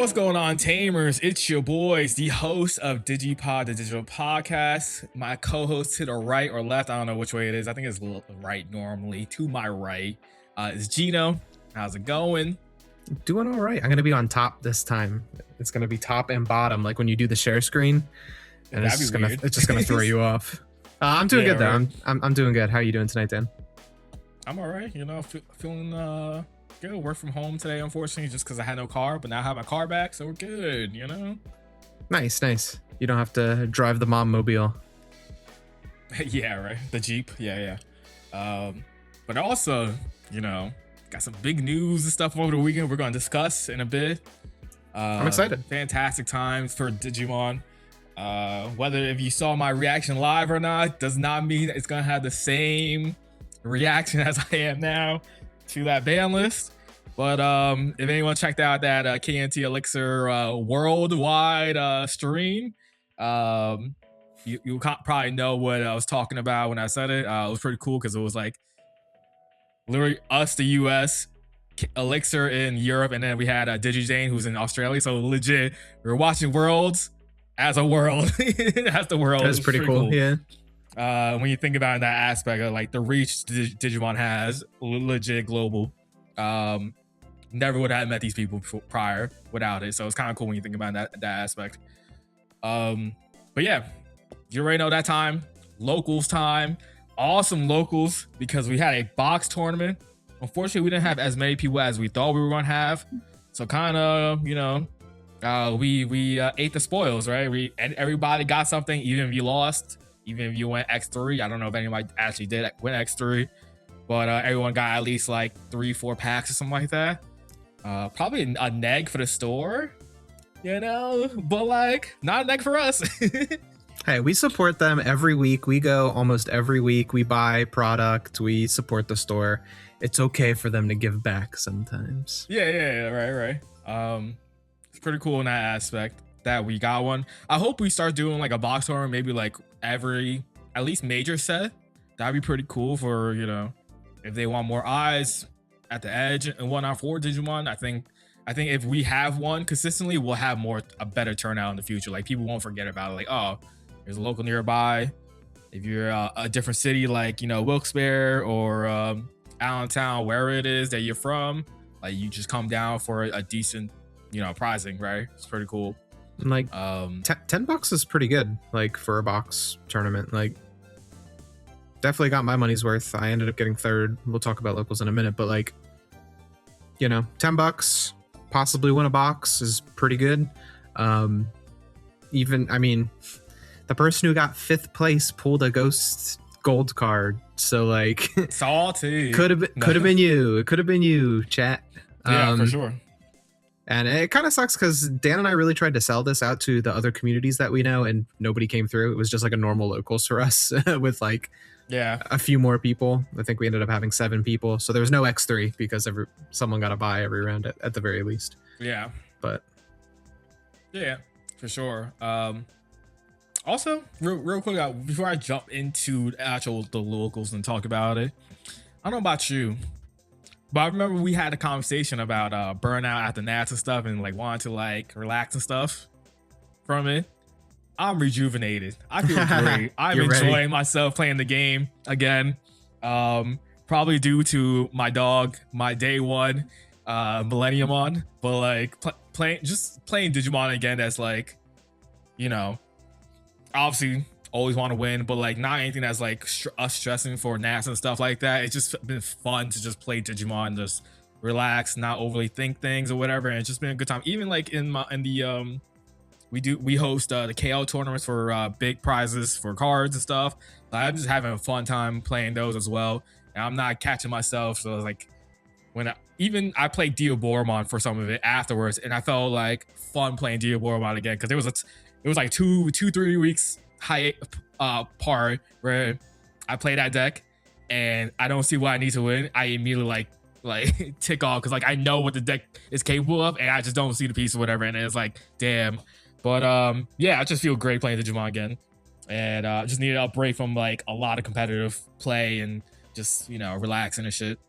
What's going on, Tamers? It's your boys, the host of DigiPod, the digital podcast. My co-host to the right or left, I don't know which way it is. I think it's right normally. To my right is Gino. How's it going? Doing all right. I'm going to be on top this time. It's going to be top and bottom, like when you do the share screen. And it's just going to throw you off. I'm doing good, though. Right. I'm doing good. How are you doing tonight, Dan? I'm all right. Feeling good. Work from home today, unfortunately, just because I had no car, but now I have my car back, so we're good, Nice. You don't have to drive the mom mobile. Yeah, right. The Jeep. Yeah. But also, got some big news and stuff over the weekend we're going to discuss in a bit. I'm excited. Fantastic times for Digimon. Whether if you saw my reaction live or not does not mean it's going to have the same reaction as I am now to that ban list. But if anyone checked out that KNT Elixir worldwide stream, you probably know what I was talking about when I said it. It was pretty cool because it was like literally us, the US, Elixir in Europe, and then we had DigiJane who's in Australia. So legit, we were watching Worlds as a world. As the world. That's pretty cool. Yeah. When you think about it in that aspect of like the reach Digimon has, legit global. Never would have met these people prior without it. So it's kind of cool when you think about that aspect. But yeah, you already know that time. Locals time. Awesome locals because we had a box tournament. Unfortunately, we didn't have as many people as we thought we were going to have. So kind of, we ate the spoils, right? Everybody got something, even if you lost, even if you went X3. I don't know if anybody actually did win X3, but everyone got at least like 3-4 packs or something like that. Probably a neg for the store, but like not a neg for us. Hey, we support them every week. We go almost every week. We buy product. We support the store. It's okay for them to give back sometimes. Yeah, right. It's pretty cool in that aspect that we got one. I hope we start doing like a box tournament, maybe like every at least major set. That'd be pretty cool for if they want more eyes at the edge and whatnot for Digimon. I think if we have one consistently, we'll have a better turnout in the future. Like people won't forget about it. Like, oh, there's a local nearby. If you're a different city like Wilkes-Barre or Allentown, wherever it is that you're from, like you just come down for a decent pricing, right? It's pretty cool. And like $10 is pretty good, like for a box tournament. Like definitely got my money's worth. I ended up getting third. We'll talk about locals in a minute, but like $10 possibly win a box is pretty good. The person who got 5th place pulled a ghost gold card, so like salty. could have been you. It could have been you, chat. Yeah, for sure. And it kind of sucks because Dan and I really tried to sell this out to the other communities that we know, and nobody came through. It was just like a normal locals for us with like a few more people. I think we ended up having 7 people, so there was no X3 because someone got a buy every round at the very least. Yeah, but yeah, for sure. Also, real quick, before I jump into the locals and talk about it, I don't know about you, but I remember we had a conversation about burnout after Nats and stuff, and like wanting to like relax and stuff from it. I'm rejuvenated. I feel great. I'm enjoying myself playing the game again. Probably due to my dog, my day one Millenniumon, but like playing Digimon again. That's like, obviously always want to win, but like not anything that's like us stressing for Nats and stuff like that. It's just been fun to just play Digimon, just relax, not overly think things or whatever, and it's just been a good time. Even like we host the KO tournaments for big prizes for cards and stuff. Like, I'm just having a fun time playing those as well, and I'm not catching myself. So like when I played Diaboromon for some of it afterwards, and I felt like fun playing Diaboromon again because it was like 2-3 weeks part where I play that deck and I don't see what I need to win. I immediately like tick off because like I know what the deck is capable of, and I just don't see the piece or whatever, and it's like damn. But yeah, I just feel great playing Digimon again, and just needed a break from like a lot of competitive play and just relaxing and shit.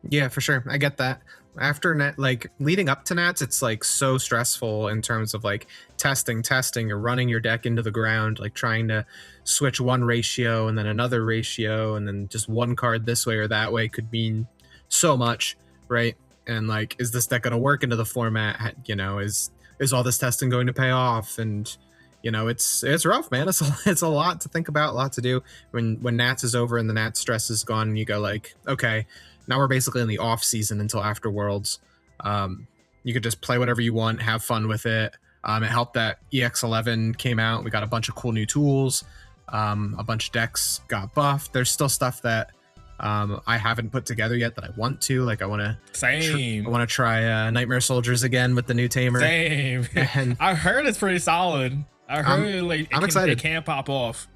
Yeah, for sure. I get that. After net, like leading up to nats, it's like so stressful in terms of like testing, or running your deck into the ground, like trying to switch one ratio and then another ratio, and then just one card this way or that way could mean so much, right? And like, is this deck going to work into the format? You know, is all this testing going to pay off? And you know, it's rough, man. It's a lot to think about, a lot to do. When nats is over and the nat stress is gone, and you go like, okay, now we're basically in the off season until after Worlds. You could just play whatever you want, have fun with it. It helped that EX11 came out. We got a bunch of cool new tools. A bunch of decks got buffed. There's still stuff that I haven't put together yet that I want to. Like I want to try Nightmare Soldiers again with the new Tamer. Same. And I heard it's pretty solid. I heard I'm excited. It can pop off.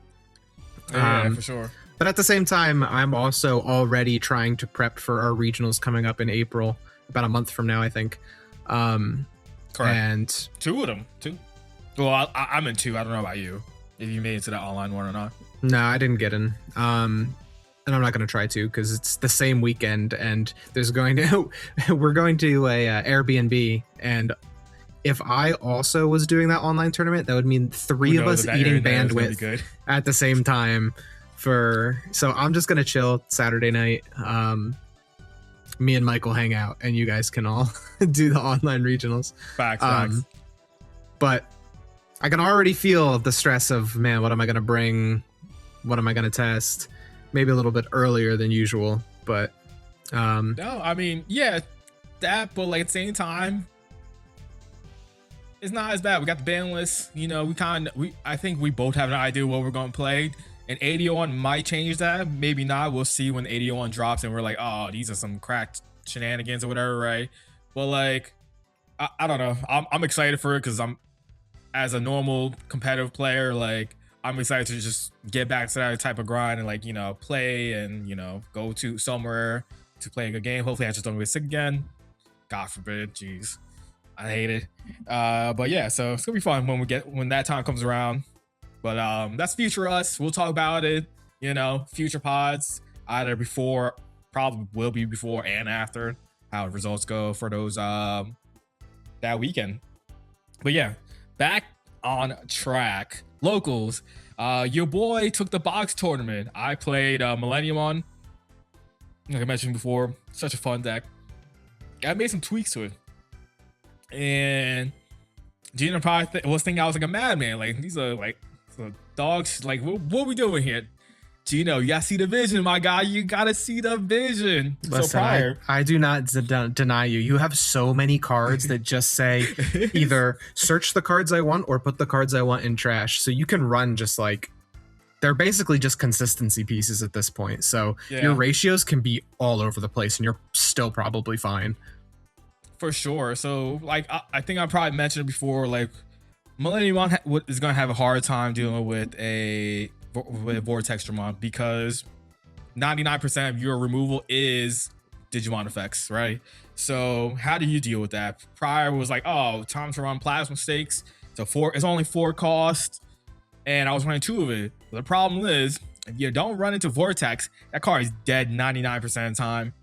Yeah, for sure. But at the same time, I'm also already trying to prep for our regionals coming up in April, about a month from now, I think. Correct. And 2 of them. 2. Well, I'm in 2. I don't know about you, if you made it to the online one or not. No, I didn't get in. And I'm not going to try to because it's the same weekend, and we're going to a Airbnb, and if I also was doing that online tournament, that would mean 3 of us eating bandwidth at the same time. So I'm just gonna chill Saturday night. Me and Michael hang out, and you guys can all do the online regionals. Facts. But I can already feel the stress of, man, what am I gonna bring? What am I gonna test? Maybe a little bit earlier than usual, but no, I mean, yeah, that, but like at the same time, it's not as bad. We got the ban list. You know, I think we both have an idea what we're going to play. And 8001 might change that. Maybe not. We'll see when 8001 drops and we're like, oh, these are some cracked shenanigans or whatever, right? But like, I don't know. I'm excited for it because I'm, as a normal competitive player, like I'm excited to just get back to that type of grind and like, you know, play and, you know, go to somewhere to play a good game. Hopefully I just don't get sick again. God forbid. Jeez. I hate it. But yeah, so it's gonna be fun when that time comes around. But that's future us. We'll talk about it, you know, future pods, either before, probably will be before and after, how the results go for those that weekend. But yeah, back on track. Locals. Your boy took the box tournament. I played Millennium on. Like I mentioned before, such a fun deck. I made some tweaks to it. And Gina probably was thinking I was like a madman. Like, these are like dogs. Like, what we doing here? Gino, you gotta see the vision, my guy. You gotta see the vision. Listen, so prior, I do not deny you. You have so many cards that just say either search the cards I want or put the cards I want in trash. So you can run just like, they're basically just consistency pieces at this point. So your ratios can be all over the place and you're still probably fine. For sure. So like, I think I probably mentioned it before, like Millennium is going to have a hard time dealing with Vortex Digimon because 99% of your removal is Digimon effects, right? So how do you deal with that? Prior was like, oh, time to run Plasma Stakes. It's only 4 cost, and I was running 2 of it. The problem is, if you don't run into Vortex, that card is dead 99% of the time.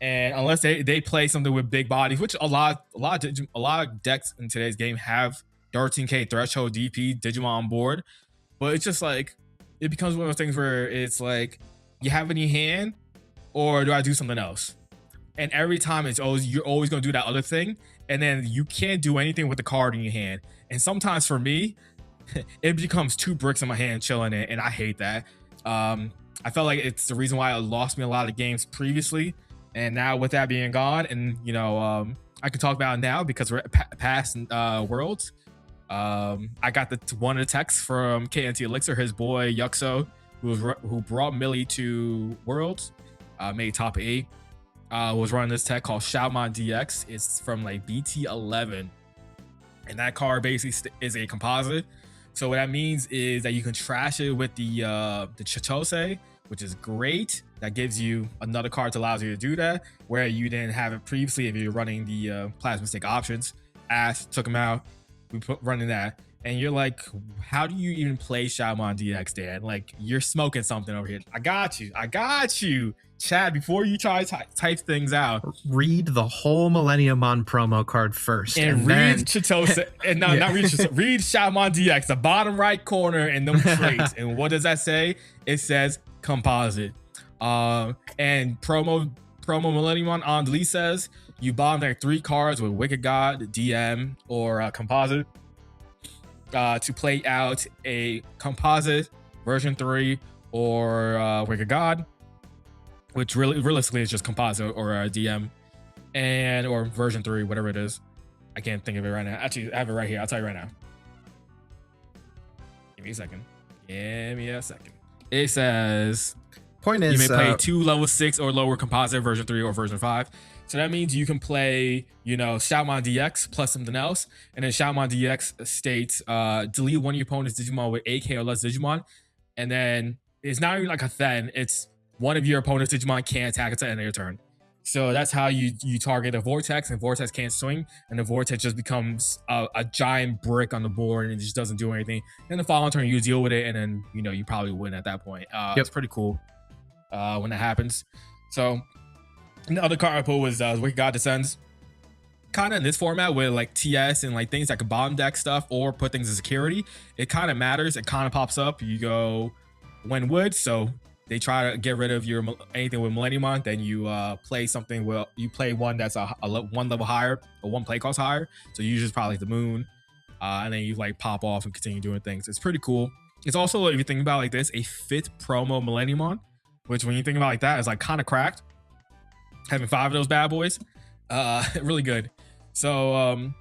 And unless they play something with big bodies, which a lot of decks in today's game have 13k threshold DP Digimon on board, but it's just like, it becomes one of those things where it's like, you have it in your hand, or do I do something else? And every time you're always going to do that other thing, and then you can't do anything with the card in your hand. And sometimes for me, it becomes 2 bricks in my hand chilling it, and I hate that. I felt like it's the reason why it lost me a lot of games previously. And now with that being gone, and you know, I can talk about it now because we're past Worlds. I got one of the texts from KNT Elixir, his boy Yuxo, who brought Millie to Worlds, made top 8. Was running this tech called Shoutmon DX. It's from like BT11, and that card basically is a composite. So what that means is that you can trash it with the Chitose, which is great. That gives you another card that allows you to do that, where you didn't have it previously if you're running the Plasma Stake options. Ash took them out. We put running that. and you're like, how do you even play Shaman DX, Dan? Like, you're smoking something over here. I got you. Chad, before you try to type things out, read the whole Millenniumon promo card first, and read Chitose, and no, not read Chitose, read Shaman DX, the bottom right corner, and them traits. And what does that say? It says composite. And promo Millenniumon on delete says you bomb like 3 cards with Wicked God, DM, or composite to play out a composite version 3 or Wicked God, which realistically is just composite or DM and or version 3, whatever it is. I can't think of it right now. Actually, I have it right here. I'll tell you right now. Give me a second. It says point is you may play 2 level 6 or lower composite version 3 or version 5. So that means you can play, Shaman DX plus something else. And then Shaman DX states delete one of your opponent's Digimon with 8k or less Digimon. And then it's not even like a then, it's one of your opponent's Digimon can't attack at the end of your turn. So that's how you target a Vortex, and Vortex can't swing, and the Vortex just becomes a giant brick on the board and it just doesn't do anything. Then the following turn you deal with it, and then you probably win at that point. It's pretty cool when that happens. So the other card I put was Wicked God Descends. Kind of in this format with like TS and like things that could bomb deck stuff or put things in security, it kind of matters. It kind of pops up. You go when wood, so they try to get rid of your anything with Millenniumon, then you play something. Well, you play one that's a one level higher or one play cost higher. So you use probably the moon, and then you like pop off and continue doing things. It's pretty cool. It's also, if you think about it like this, a 5th promo Millenniumon, which when you think about it like that is like kind of cracked. Having 5 of those bad boys, really good. So,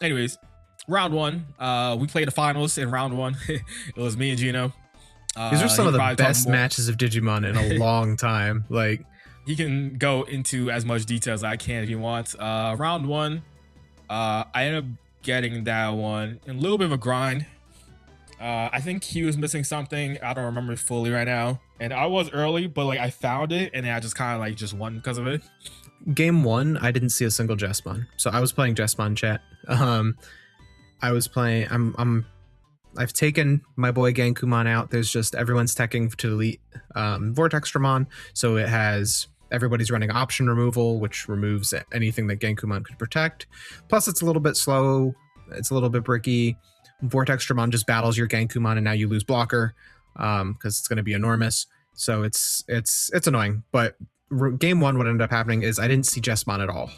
anyways, round 1, we played the finals in round 1. It was me and Gino. These are some of the best matches of Digimon in a long time. Like, he can go into as much detail as I can if he wants. Round 1, I ended up getting that one in a little bit of a grind. I think he was missing something. I don't remember fully right now. And I was early, but like I found it, and then I just kind of like just won because of it. Game 1, I didn't see a single Jesmon, so I was playing Jesmon chat. I was playing. I've taken my boy Gankumon out. There's just everyone's teching to delete Vortextramon, so it has everybody's running option removal, which removes anything that Gankumon could protect. Plus, it's a little bit slow. It's a little bit bricky. Vortextramon just battles your Gankumon, and now you lose blocker because it's going to be enormous. So it's annoying. But game 1, what ended up happening is I didn't see Jesmon at all.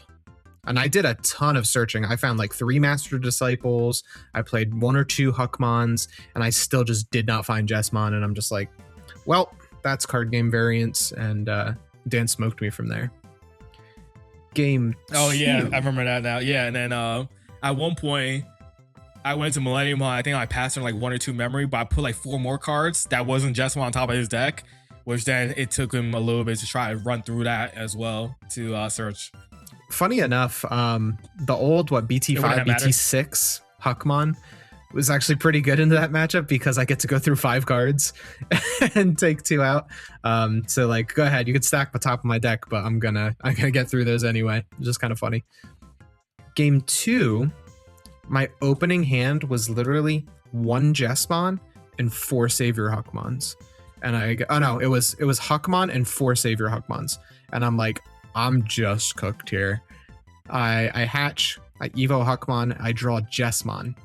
And I did a ton of searching. I found like 3 Master Disciples. I played 1 or 2 Huckmons, and I still just did not find Jesmon. And I'm just like, well, that's card game variance. And Dan smoked me from there. Game 2. Oh, yeah. I remember that now. Yeah. And then at one point, I went to Millenniumon. I think I passed on like 1 or 2 memory, but I put like 4 more cards that wasn't Jesmon on top of his deck, which then it took him a little bit to try to run through that as well to search. Funny enough, the old BT5, BT6 Huckmon was actually pretty good into that matchup because I get to go through 5 cards and take 2 out. So like, go ahead, you can stack the top of my deck, but I'm gonna get through those anyway. It's just kind of funny. Game 2, my opening hand was literally 1 Jesmon and 4 Savior Huckmons, and it was Huckmon and 4 Savior Huckmons, and I'm like, I'm just cooked here. I hatch, I Evo Huckmon, I draw Jesmon.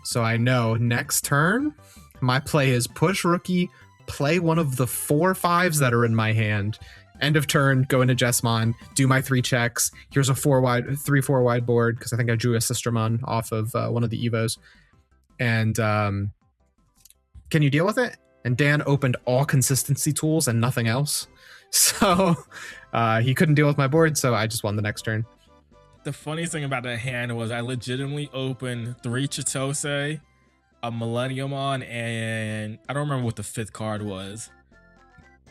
So I know next turn, my play is push rookie, play one of the 4 5s that are in my hand. End of turn, go into Jesmon, do my 3 checks. Here's a 3/4 wide board, because I think I drew a Sistramon off of one of the Evos. And can you deal with it? And Dan opened all consistency tools and nothing else. So he couldn't deal with my board, so I just won the next turn. The funniest thing about that hand was I legitimately opened 3 Chitose, a Millenniumon, and I don't remember what the 5th card was.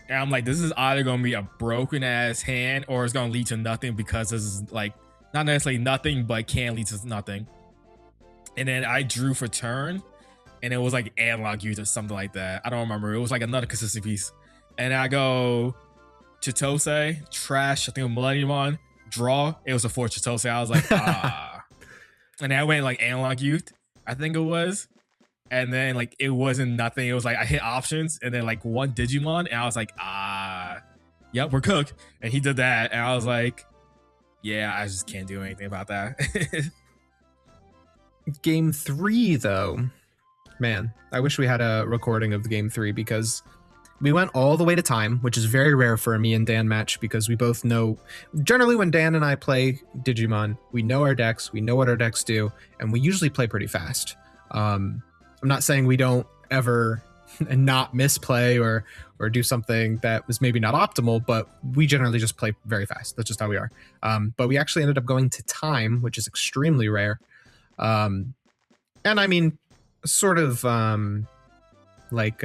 And I'm like, this is either going to be a broken ass hand or it's going to lead to nothing, because this is like not necessarily nothing, but can lead to nothing. And then I drew for turn, and it was like analog use or something like that. I don't remember. It was like another consistent piece. And I go Chitose, trash, I think Millenniumon, draw. It was a 4 Chitose. I was like, ah. And then I went like analog youth. I think it was. And then like it wasn't nothing. It was like I hit options and then like one Digimon, and I was like, yep, we're cooked. And he did that, and I was like, yeah, I just can't do anything about that. Game 3, though, man, I wish we had a recording of the game 3 because we went all the way to time, which is very rare for a me and Dan match because we both know. Generally, when Dan and I play Digimon, we know our decks, we know what our decks do, and we usually play pretty fast. I'm not saying we don't ever not misplay or do something that was maybe not optimal, but we generally just play very fast. That's just how we are. But we actually ended up going to time, which is extremely rare. And I mean, sort of like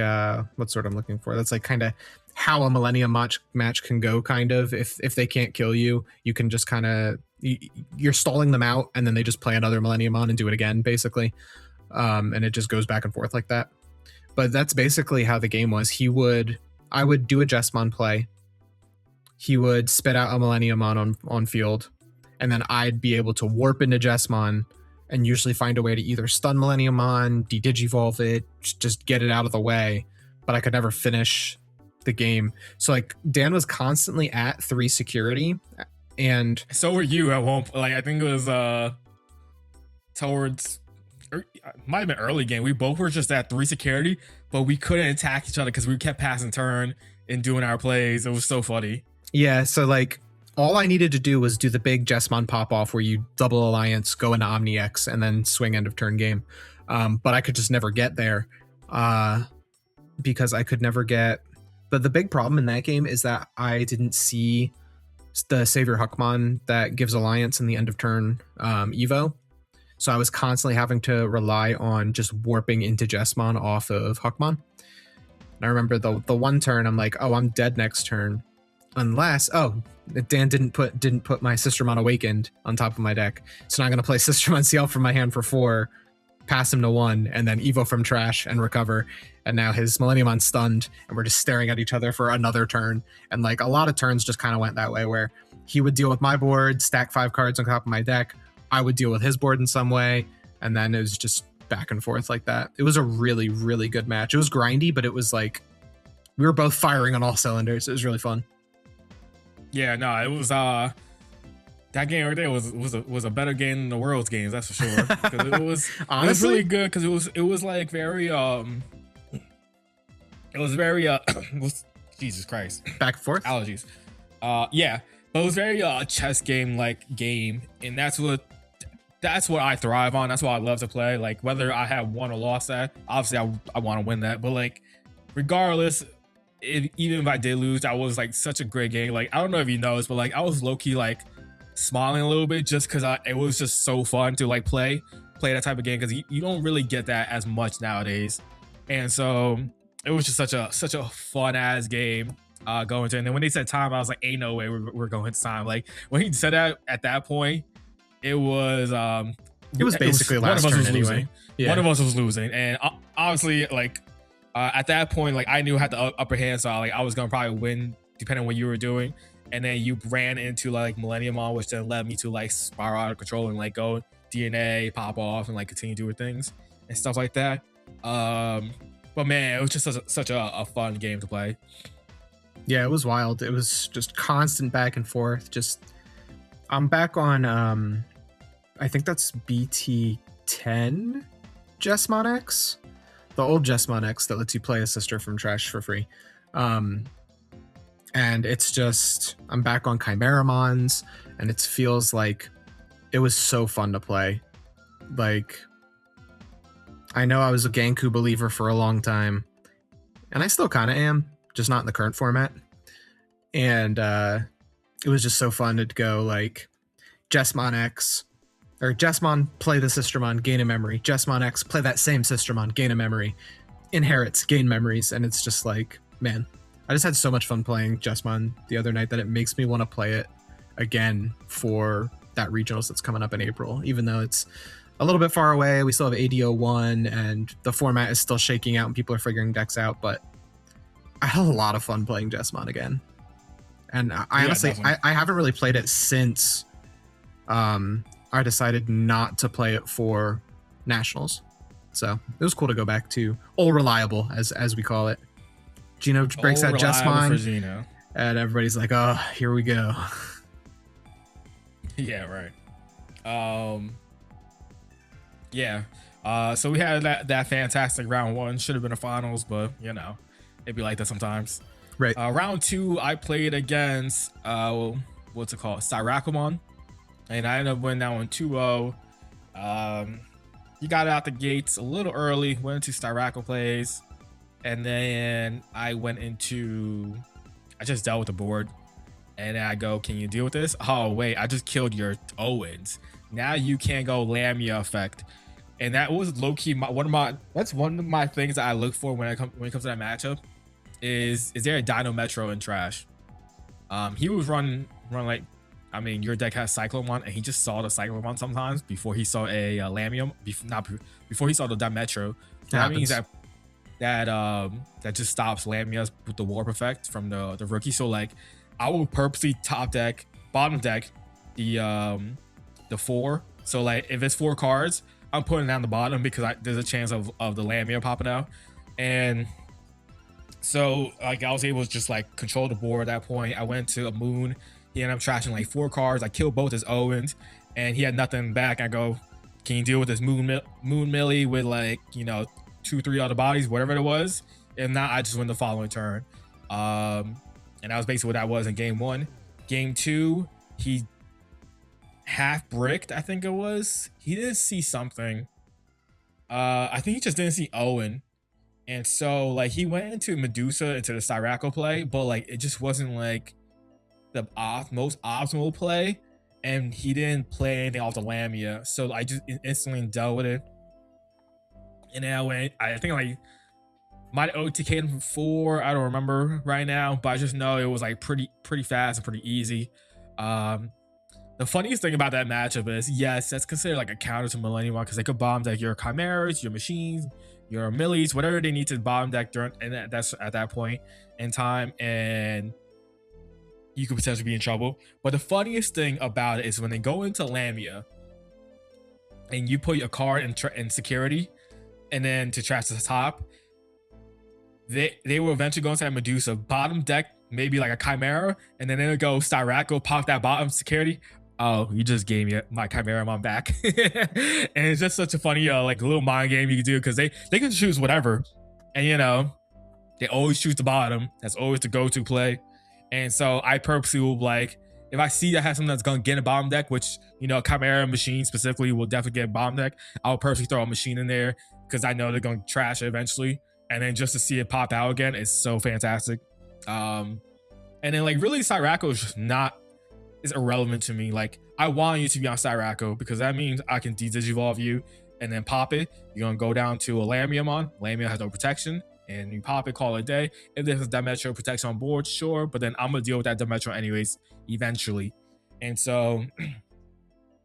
what's sort I'm looking for? That's like kind of how a Millennium match can go, kind of. If they can't kill you, you can just kind of, you're stalling them out, and then they just play another Millennium on and do it again, basically. And it just goes back and forth like that. But that's basically how the game was. I would do a Jessamon play. He would spit out a Millennium on field, and then I'd be able to warp into Jessamon and usually find a way to either stun Millenniumon, de-digivolve it, just get it out of the way. But I could never finish the game. So like Dan was constantly at 3 security, and so were you at one point. Like I think it was towards, might have been early game. We both were just at 3 security, but we couldn't attack each other because we kept passing turn and doing our plays. It was so funny. Yeah, so like all I needed to do was do the big Jessamon pop off where you double alliance, go into Omni X, and then swing end of turn game. But I could just never get there because I could never get. But the big problem in that game is that I didn't see the Savior Huckmon that gives alliance in the end of turn Evo. So I was constantly having to rely on just warping into Jessamon off of Huckmon. And I remember the one turn I'm like, oh, I'm dead next turn. Unless, Dan didn't put my Sistermon Awakened on top of my deck. So now I'm going to play Sistermon CL from my hand for 4, pass him to 1, and then Evo from trash and recover. And now his Millenniumon's stunned, and we're just staring at each other for another turn. And like a lot of turns just kind of went that way, where he would deal with my board, stack 5 cards on top of my deck. I would deal with his board in some way. And then it was just back and forth like that. It was a really, really good match. It was grindy, but it was like we were both firing on all cylinders. It was really fun. Yeah, no, it was that game right there was a better game than the World's games, that's for sure. Because it was honestly, it was really good because it was like very Jesus Christ, back and forth allergies. Yeah, but it was very chess game like game, and that's what I thrive on. That's what I love to play. Like whether I have won or lost that, obviously I want to win that, but like regardless. Even if I did lose, that was like such a great game. Like I don't know if you noticed, but like I was low-key like smiling a little bit just because it was just so fun to like play that type of game, because you don't really get that as much nowadays. And so it was just such a fun ass game going to. And then when they said time, I was like, ain't no way we're going to time. Like when he said that at that point, it was basically last turn anyway. Yeah. One of us was losing, and obviously like. At that point, like I knew I had the upper hand, so like I was gonna probably win depending on what you were doing. And then you ran into like Millenniumon, which then led me to like spiral out of control and like go DNA, pop off, and like continue doing things and stuff like that. But man, it was just such a fun game to play. Yeah, it was wild. It was just constant back and forth. Just I'm back on I think that's BT10 Jessamon X. The old Jessamon X that lets you play a sister from trash for free. And it's just, I'm back on Chimeramons, and it feels like it was so fun to play. Like, I know I was a Ganku believer for a long time, and I still kind of am, just not in the current format. And it was just so fun to go like Jessamon X, or Jessamon, play the Sistermon, gain a memory. Jessamon X, play that same Sistermon, gain a memory. Inherits, gain memories. And it's just like, man, I just had so much fun playing Jessamon the other night that it makes me want to play it again for that regionals that's coming up in April. Even though it's a little bit far away, we still have ADO1 and the format is still shaking out and people are figuring decks out. But I had a lot of fun playing Jessamon again. And I honestly, I haven't really played it since I decided not to play it for nationals. So it was cool to go back to all reliable, as we call it. Gino breaks that just mine, and everybody's like, "Oh, here we go." Yeah, right. Yeah. So we had that fantastic round one. Should have been a finals, but you know, it'd be like that sometimes. Right. Round two, I played against what's it called, Styrakumon, and I ended up winning that one 2-0. He got out the gates a little early, went into Styraco plays, and then I just dealt with the board, and then I go, "Can you deal with this?" "Oh wait, I just killed your Owens. Now you can't go Lamia effect." And that was low key one of my things that I look for when it comes to that matchup. Is there a Dino Metro in Trash? He was run like, I mean, your deck has Cyclomon, and he just saw the Cyclomon sometimes before he saw a Lamium, before he saw the Dimetro. So that means that just stops Lamias with the Warp effect from the rookie. So like, I will purposely bottom deck the 4. So like, if it's 4 cards, I'm putting it down the bottom because there's a chance of the Lamia popping out. And so like, I was able to just like control the board at that point. I went to a Moon. He ended up trashing like 4 cards. I killed both his Owens, and he had nothing back. I go, "Can you deal with this Moon Millie with like, you know, 2-3 other bodies, whatever it was?" If not, I just win the following turn. And that was basically what that was in game 1. Game 2, he half bricked, I think it was. He didn't see something. I think he just didn't see Owen. And so like, he went into Medusa into the Styraco play, but like, it just wasn't like the most optimal play, and he didn't play anything off the Lamia. So I just instantly dealt with it. And then I think like, might OTK him for 4. I don't remember right now, but I just know it was like pretty fast and pretty easy. The funniest thing about that matchup is, yes, that's considered like a counter to Millennium because they could bomb deck your Chimeras, your Machines, your Millies, whatever they need to bomb deck during, and that's at that point in time, and you could potentially be in trouble. But the funniest thing about it is when they go into Lamia and you put your card in security, and then to trash the top, they will eventually go inside Medusa, bottom deck maybe like a Chimera, and then they'll go Styraco, pop that bottom security. "Oh, you just gave me my Chimera back." And it's just such a funny like little mind game you can do, because they can choose whatever, and you know, they always choose the bottom. That's always the go-to play. And so I purposely will, like, if I see that has something that's gonna get a bomb deck, which, you know, Chimera Machine specifically will definitely get a bomb deck, I'll purposely throw a Machine in there because I know they're gonna trash it eventually, and then just to see it pop out again is so fantastic. And then like, really, Styraco is just is irrelevant to me. Like, I want you to be on Styraco because that means I can de-digivolve you and then pop it. You're gonna go down to a Lamiamon. Lamia has no protection, and you pop it, call it a day. If there's a Dimetro protection on board, sure, but then I'm gonna deal with that Dimetro anyways eventually. And so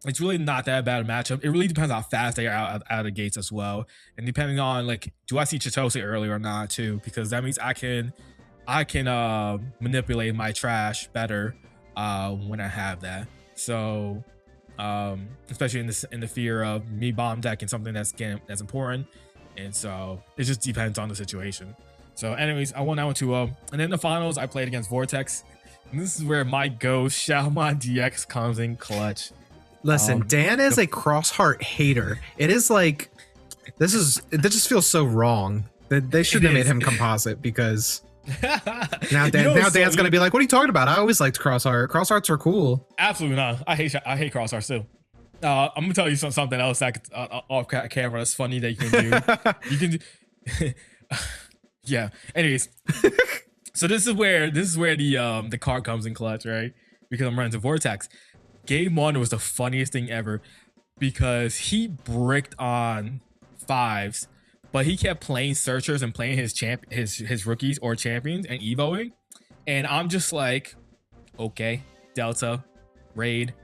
it's really not that bad a matchup. It really depends how fast they are out of the gates as well, and depending on like, do I see Chitose early or not too, because that means I can manipulate my trash better when I have that. So especially in the fear of me bomb decking something that's important. And so it just depends on the situation. So anyways, I won that one 2-0. And then the finals, I played against Vortex, and this is where my ghost Shaman DX comes in clutch. Listen, Dan is a Crossheart hater. It is like, it just feels so wrong that they shouldn't have made him composite, because now Dan's gonna be like, "What are you talking about? I always liked Crossheart. Crosshearts are cool." Absolutely not. I hate Crosshearts too. I'm gonna tell you something else that off camera that's funny that you can do. You can do. Yeah. Anyways, so this is where the card comes in clutch, right? Because I'm running to Vortex. Game 1 was the funniest thing ever because he bricked on 5s, but he kept playing Searchers and playing his rookies or champions and evoing, and I'm just like, okay, Delta, raid.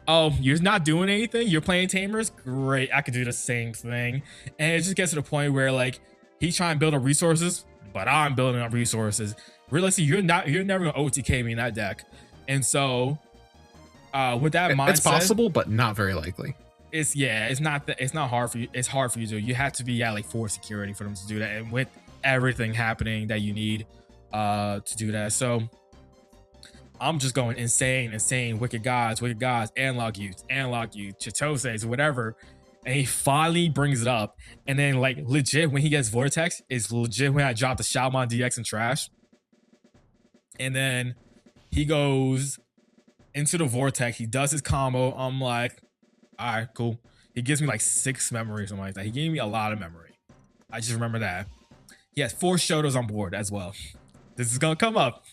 Oh, you're not doing anything? You're playing Tamers? Great, I could do the same thing. And it just gets to the point where like, he's trying to build up resources, but I'm building up resources. Realistically, you're never gonna OTK me in that deck. And so with that mindset, it's possible, but not very likely. it's not hard for you. It's hard for you to do. You have to be at like 4 security for them to do that, and with everything happening that you need to do that. So I'm just going insane, wicked gods, analog youth, Chitoses, whatever. And he finally brings it up. And then like legit when he gets Vortex is legit when I drop the Shaolin DX in trash. And then he goes into the Vortex. He does his combo. I'm like, all right, cool. He gives me like 6 memory or something like that. He gave me a lot of memory. I just remember that. He has 4 Shotos on board as well. This is gonna come up.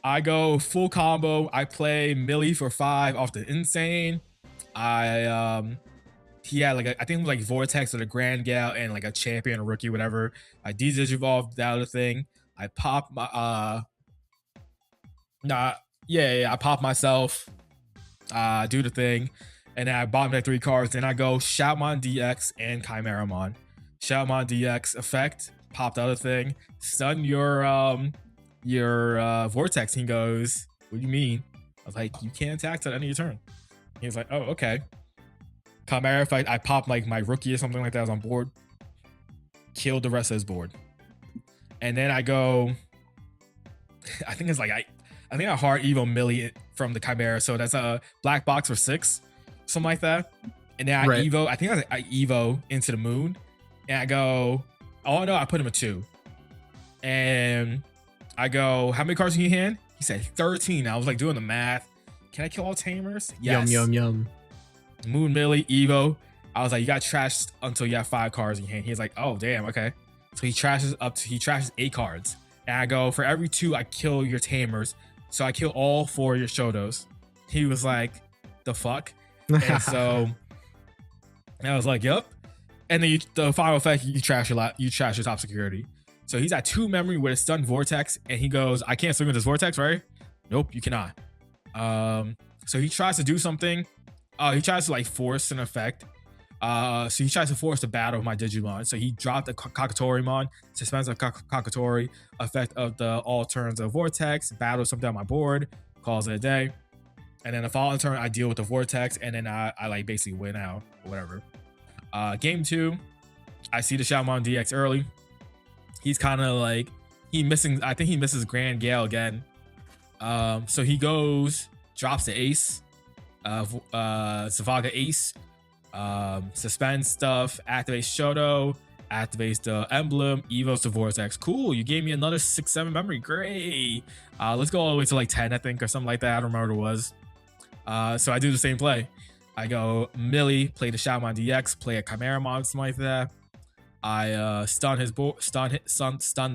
I go full combo. I play Millie for 5 off the Insane. He had like I think it was like Vortex or the Grand Gal and like a champion or rookie, whatever. I digivolved that other thing. I pop my I pop myself, do the thing, and then I bottom deck 3 cards. Then I go Shoutmon DX and Chimeramon. Shoutmon DX effect, pop the other thing, stun your Vortex. He goes, what do you mean? I was like, you can't attack till the end of your turn. He was like, oh, okay. Chimera effect, I pop like my rookie or something like that was on board, killed the rest of his board. And then I go, I think I hard Evo Millie from the Chimera, so that's a black box for 6, something like that. And then I Evo into the moon, and I go, oh no, I put him at 2. And I go, how many cards in your hand? He said 13. I was like doing the math. Can I kill all Tamers? Yes. Yum. Moon Millie, Evo. I was like, you got trashed until you have 5 cards in your hand. He's like, oh damn, okay. So he trashes 8 cards. And I go, for every 2, I kill your Tamers. So I kill all 4 of your Shotos. He was like, the fuck? And so I was like, yep. And then the final effect, you trash your top security. So he's at 2 memory with a stun Vortex, and he goes, I can't swing with this Vortex, right? Nope, you cannot. So he tries to do something. He tries to like force an effect. So he tries to force the battle of my Digimon. So he dropped the Kakatorimon, suspends the Kakatori, effect of the all turns of Vortex, battles something on my board, calls it a day. And then the following turn, I deal with the Vortex, and then I like basically win out or whatever. Game 2, I see the Shaolin DX early. He's kind of like, I think he misses Grand Gale again. So he goes, drops the Ace, Zavaga Ace, suspends stuff, activates Shoto, activates the emblem, evos the Vortex. Cool, you gave me another 6-7 memory. Great. Let's go all the way to like 10, I think, or something like that. I don't remember what it was. So I do the same play. I go Millie, play the Shaolin DX, play a Chimeramon, something like that. I stun his board, stun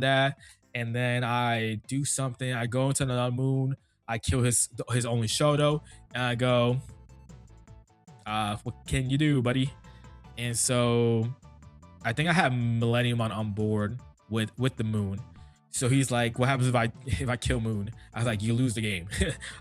that, and then I do something. I go into another moon. I kill his only Shoto, and I go, what can you do, buddy? And so I think I have Millennium on board with the moon. So he's like, what happens if I kill Moon? I was like, you lose the game.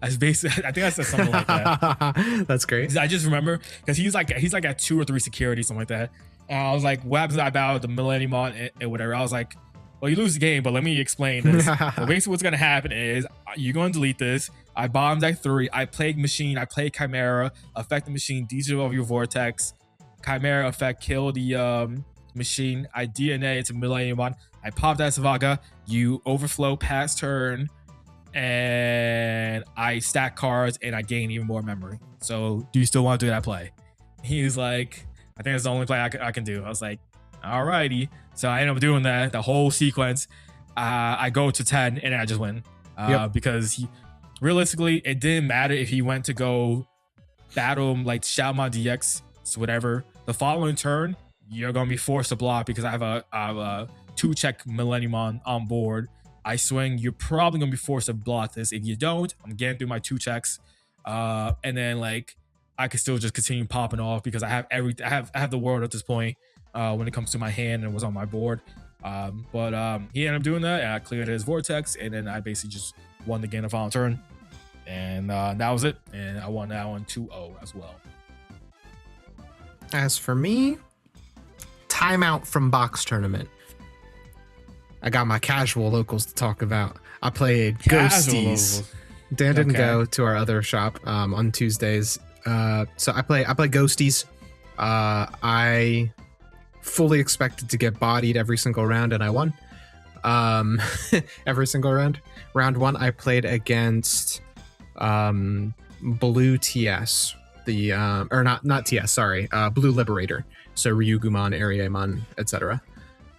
I think I said something like that. That's great. I just remember because he's like at 2 or 3 security, something like that. And I was like, what happens if I battle the Millennium and whatever? I was like, well, you lose the game, but let me explain this. So basically what's gonna happen is you're gonna delete this. I bomb deck 3, I play Machine, I play Chimera, affect the Machine, DJ of your Vortex, Chimera effect, kill the Machine, I DNA into Millennium, I pop that Zavaga, you overflow past turn, and I stack cards and I gain even more memory. So do you still want to do that play? He's like, I think that's the only play I can do. I was like, alrighty. So I end up doing that, the whole sequence. I go to 10 and I just win. Because realistically, it didn't matter if he went to go battle him like Shaolin DX, so whatever. The following turn, you're going to be forced to block because I have a 2-check Millennium on board. I swing, you're probably going to be forced to block this. If you don't, I'm getting through my 2 checks. And then like, I could still just continue popping off because I have the world at this point when it comes to my hand and was on my board. But he ended up doing that, and I cleared his Vortex, and then I basically just won the game the final turn. And that was it. And I won that one 2-0 as well. As for me, timeout from box tournament. I got my casual locals to talk about. I played Ghosties. Dan didn't go to our other shop on Tuesdays. So I play Ghosties. I fully expected to get bodied every single round, and I won. Every single round. Round 1, I played against Blue TS, or not TS, sorry, Blue Liberator. So Ryugumon, Ariamon, etc.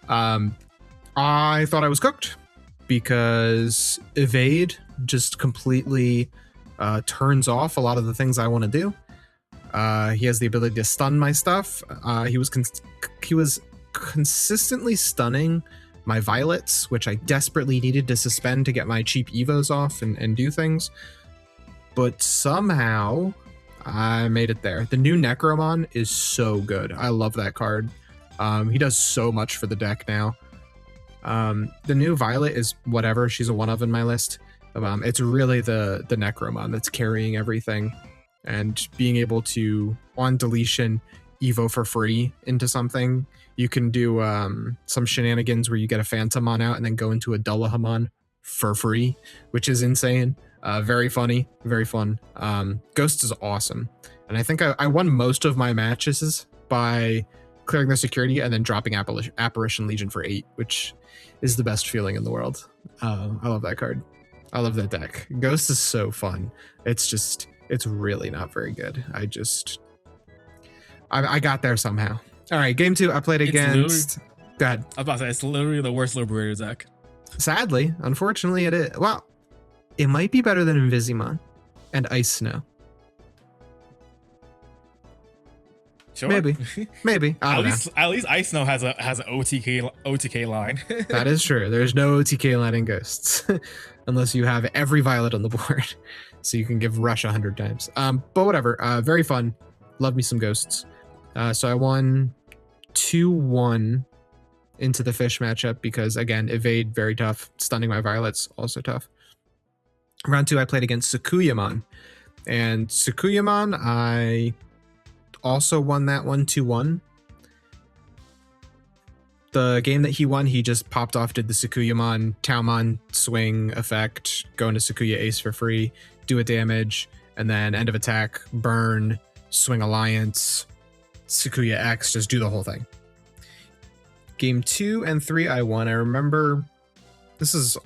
I thought I was cooked because Evade just completely turns off a lot of the things I want to do. He has the ability to stun my stuff. He was consistently stunning my Violets, which I desperately needed to suspend to get my cheap Evos off and do things. But somehow I made it there. The new Necromon is so good. I love that card. He does so much for the deck now. The new Violet is whatever. She's a one of in my list. It's really the Necromon that's carrying everything. And being able to, on deletion, Evo for free into something. You can do some shenanigans where you get a Phantomon out and then go into a Dullahamon for free, which is insane. Very funny, very fun. Ghost is awesome. And I think I won most of my matches by clearing the security and then dropping Apparition Legion for 8, which is the best feeling in the world. I love that card. I love that deck. Ghost is so fun. It's really not very good. I got there somehow. All right, game 2, I played against... Go ahead. I was about to say, it's literally the worst Liberator deck. Sadly, unfortunately, it is. Well, it might be better than Invisimon and Ice Snow. Sure. Maybe. At least Ice Snow has an OTK line. That is true. There's no OTK line in Ghosts, unless you have every Violet on the board, so you can give Rush 100 times. But whatever. Very fun. Love me some Ghosts. So I won 2-1 into the Fish matchup because, again, Evade, very tough. Stunning my Violets, also tough. Round 2, I played against Sakuyamon. And Sakuyamon, I also won that one 2-1. The game that he won, he just popped off, did the Sakuyamon Taomon swing effect, go into Sakuya Ace for free, do a damage, and then end of attack, burn, swing Alliance, Sakuya X, just do the whole thing. Game 2 and 3, I won. I remember this is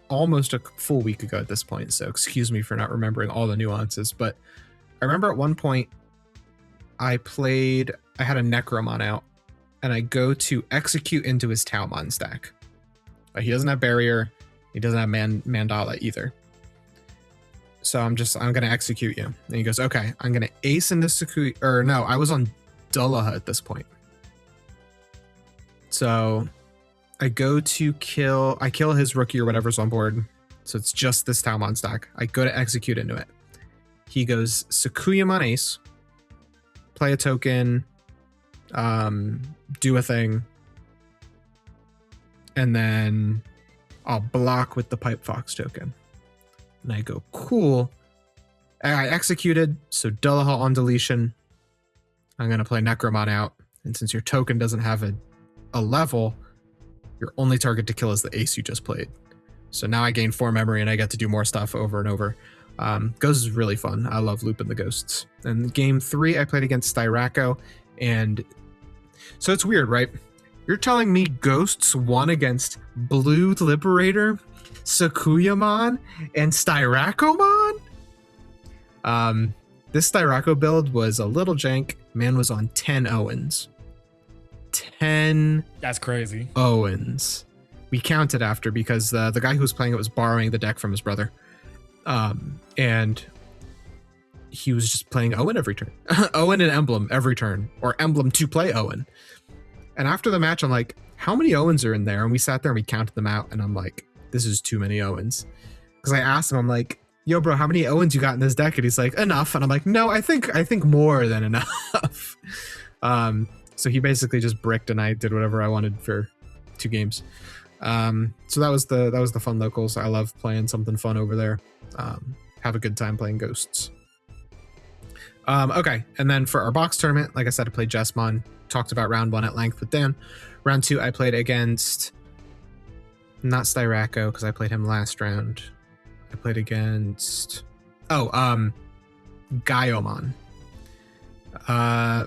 almost a full week ago at this point, so excuse me for not remembering all the nuances, but I remember at one point I had a Necromon out, and I go to execute into his Taomon stack. He doesn't have Barrier, he doesn't have Mandala either. So I'm gonna execute you. And he goes, okay, I'm gonna ace into Sakuya, or no, I was on Dullaha at this point. So I go to kill his rookie or whatever's on board. So it's just this Taomon stack. I go to execute into it. He goes Sakuyamon Ace, play a token, do a thing, and then I'll block with the Pipe Fox token. And I go, cool. I executed, so Dullaha on deletion. I'm going to play Necromon out. And since your token doesn't have a level, your only target to kill is the ace you just played. So now I gain 4 memory and I get to do more stuff over and over. Ghosts is really fun. I love looping the Ghosts. And game 3, I played against Styraco. And so it's weird, right? You're telling me Ghosts won against Blue Liberator, Sakuyamon, and Styracomon? This Styraco build was a little jank. Man was on 10 Owens. 10 That's crazy. Owens. We counted after because the guy who was playing it was borrowing the deck from his brother. And he was just playing Owen every turn. Owen and Emblem every turn. Or Emblem to play Owen. And after the match, I'm like, how many Owens are in there? And we sat there and we counted them out. And I'm like, this is too many Owens. Because I asked him, I'm like, yo, bro, how many Owens you got in this deck? And he's like, enough. And I'm like, no, I think more than enough. So he basically just bricked and I did whatever I wanted for 2 games. So that was the fun locals. I love playing something fun over there. Have a good time playing Ghosts. Okay, and then for our box tournament, like I said, I played Jesmon. Talked about round 1 at length with Dan. Round 2, I played against not Styraco because I played him last round. I played against Gaiomon.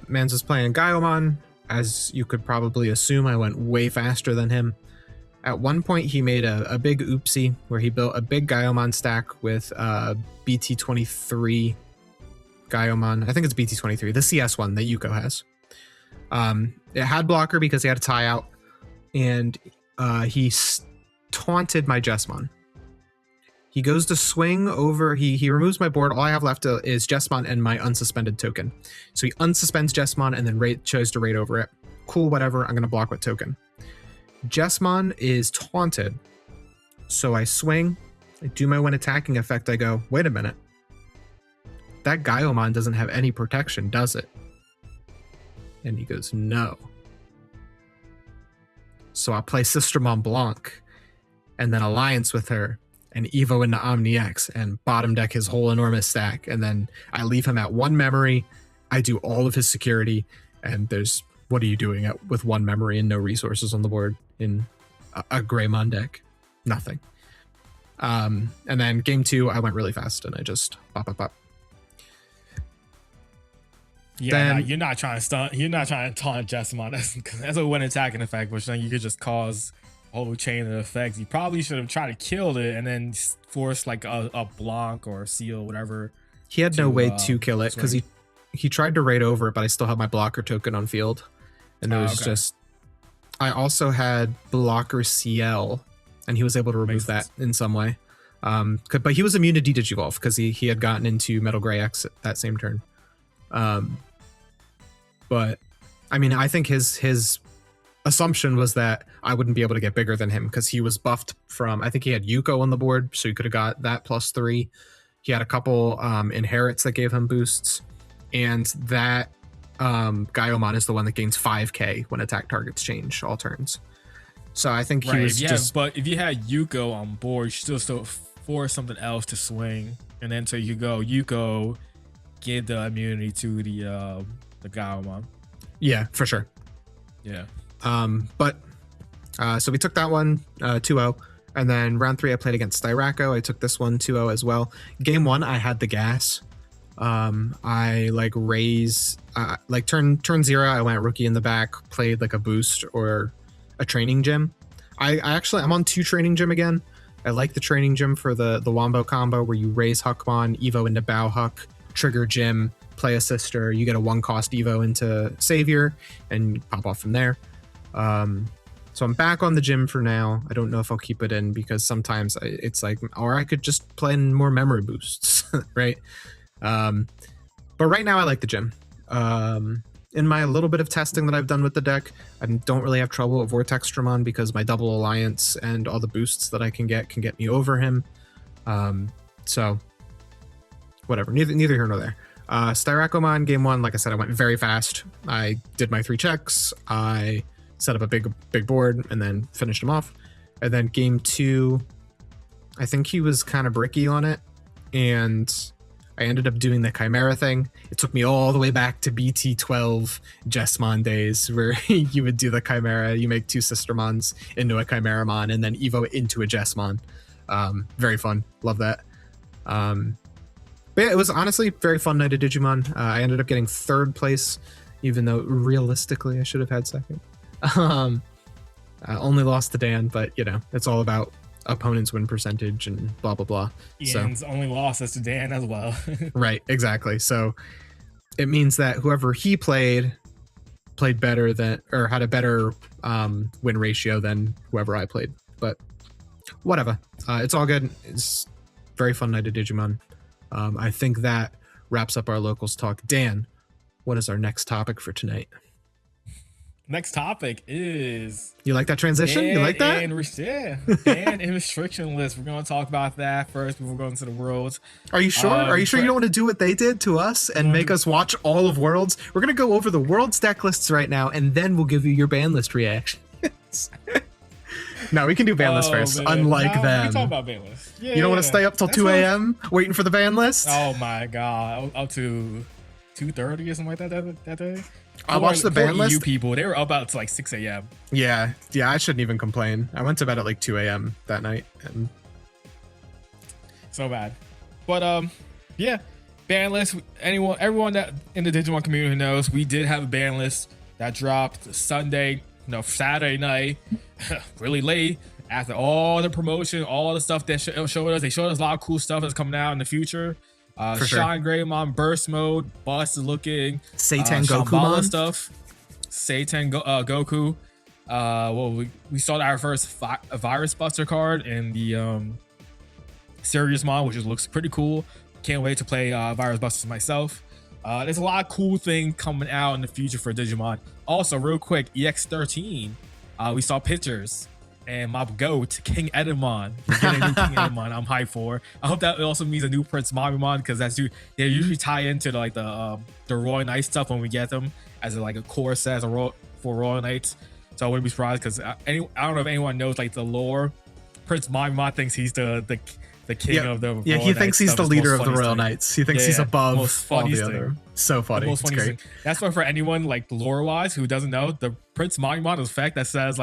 Mans was playing Gaiomon. As you could probably assume, I went way faster than him. At one point, he made a big oopsie where he built a big Gaiomon stack with BT23 Gaiomon. I think it's BT23, the CS one that Yuko has. It had blocker because he had a tie out, and he taunted my Jessamon. He goes to swing over, he removes my board. All I have left is Jessamon and my unsuspended token. So he unsuspends Jessamon and then chose to raid over it. Cool, whatever, I'm gonna block with token. Jessamon is taunted. So I swing, I do my when attacking effect, I go, wait a minute. That Gaiomon doesn't have any protection, does it? And he goes, no. So I play Sister Mont Blanc and then alliance with her and Evo into Omni X and bottom deck his whole enormous stack. And then I leave him at 1 memory. I do all of his security. And there's, what are you doing with 1 memory and no resources on the board in a Greymon deck? Nothing. And then game 2, I went really fast and I just pop. Yeah, you're not trying to stunt. You're not trying to taunt Jessamon. That's a one attacking effect, which then you could just cause whole chain of effects. You probably should have tried to kill it and then force like a Blanc or a Seal, whatever. He had no way to kill it because he tried to raid over it, but I still had my blocker token on field. And it was just, I also had blocker CL and he was able to remove that in some way. But he was immune to Digivolve because he had gotten into Metal Gray X that same turn. But I mean, I think his assumption was that I wouldn't be able to get bigger than him because he was buffed from, I think he had Yuko on the board, so he could have got that +3. He had a couple inherits that gave him boosts, and that Gaiomon is the one that gains 5k when attack targets change all turns. So I think he was but if you had Yuko on board, you still force something else to swing, and then so you go Yuko, give the immunity to the Gaiomon. Yeah, for sure. Yeah. So we took that one 2-0, and then round 3 I played against Styraco. I took this one 2-0 as well. Game 1 I had the gas. I like raise like turn 0 I went rookie in the back, played like a boost or a training gym. I'm on 2 training gym again. I like the training gym for the wombo combo where you raise Huckmon, Evo into Bow Huck, trigger gym, play a sister, you get a 1-cost Evo into Savior, and pop off from there. So I'm back on the gym for now. I don't know if I'll keep it in because sometimes it's like, or I could just play in more memory boosts, right? But right now I like the gym. In my little bit of testing that I've done with the deck, I don't really have trouble with Vortextramon because my double alliance and all the boosts that I can get me over him. So whatever, neither here nor there. Styrakomon game 1, like I said, I went very fast. I did my 3 checks. I set up a big board and then finished him off. And then game 2, I think he was kind of bricky on it, and I ended up doing the Chimera thing. It took me all the way back to BT12 Jessamon days where you would do the Chimera, you make 2 Sistermons into a Chimeramon and then Evo into a Jessamon. Very fun. Love that. But yeah, it was honestly a very fun night of Digimon. I ended up getting 3rd place, even though realistically I should have had 2nd. I only lost to Dan, but you know, it's all about opponent's win percentage and blah blah blah. Ian's only loss is to Dan as well. Right, exactly. So it means that whoever he played better than, or had a better win ratio than whoever I played. But whatever, it's all good. It's very fun night of Digimon. I think that wraps up our locals talk. Dan, what is our next topic for tonight? Next topic is... You like that transition? You like that? Ban and restriction list. We're going to talk about that first before going to the Worlds. Are you sure? Are you sure you don't want to do what they did to us and make us watch all of Worlds? We're going to go over the Worlds deck lists right now, and then we'll give you your ban list reactions. No, we can do ban list first, man. unlike them. We can talk about ban list. You don't want to stay up till 2 a.m. waiting for the ban list? Oh my God. Up to 2:30 or something like that day? I watched the ban list. You people, they were up to like 6 a.m. Yeah, I shouldn't even complain. I went to bed at like 2 a.m. that night. And... So bad. But yeah, ban list. Everyone that in the Digimon community knows we did have a ban list that dropped Saturday night, really late after all the promotion, all the stuff that showed us. They showed us a lot of cool stuff that's coming out in the future. For sure. Shine Greymon burst mode, Bust is looking, Satan Goku stuff, Satan Goku. Well, we saw our first Virus Buster card in the Serious Mon, which looks pretty cool. Can't wait to play Virus Busters myself. There's a lot of cool things coming out in the future for Digimon. Also, real quick, EX13, we saw pictures, and my goat, King Edamon. We're getting a new King Edamon. I'm hyped for. I hope that also means a new Prince Mamimon, because they usually tie into the Royal Knight stuff when we get them as a core set for Royal Knights. So I wouldn't be surprised, because I don't know if anyone knows the lore. Prince Mamimon thinks he's the king of the Royal he thinks he's the leader of the Royal Knights. He thinks he's above all the other. So funny. It's great. That's why for anyone lore wise who doesn't know, the Prince Mamimon effect that says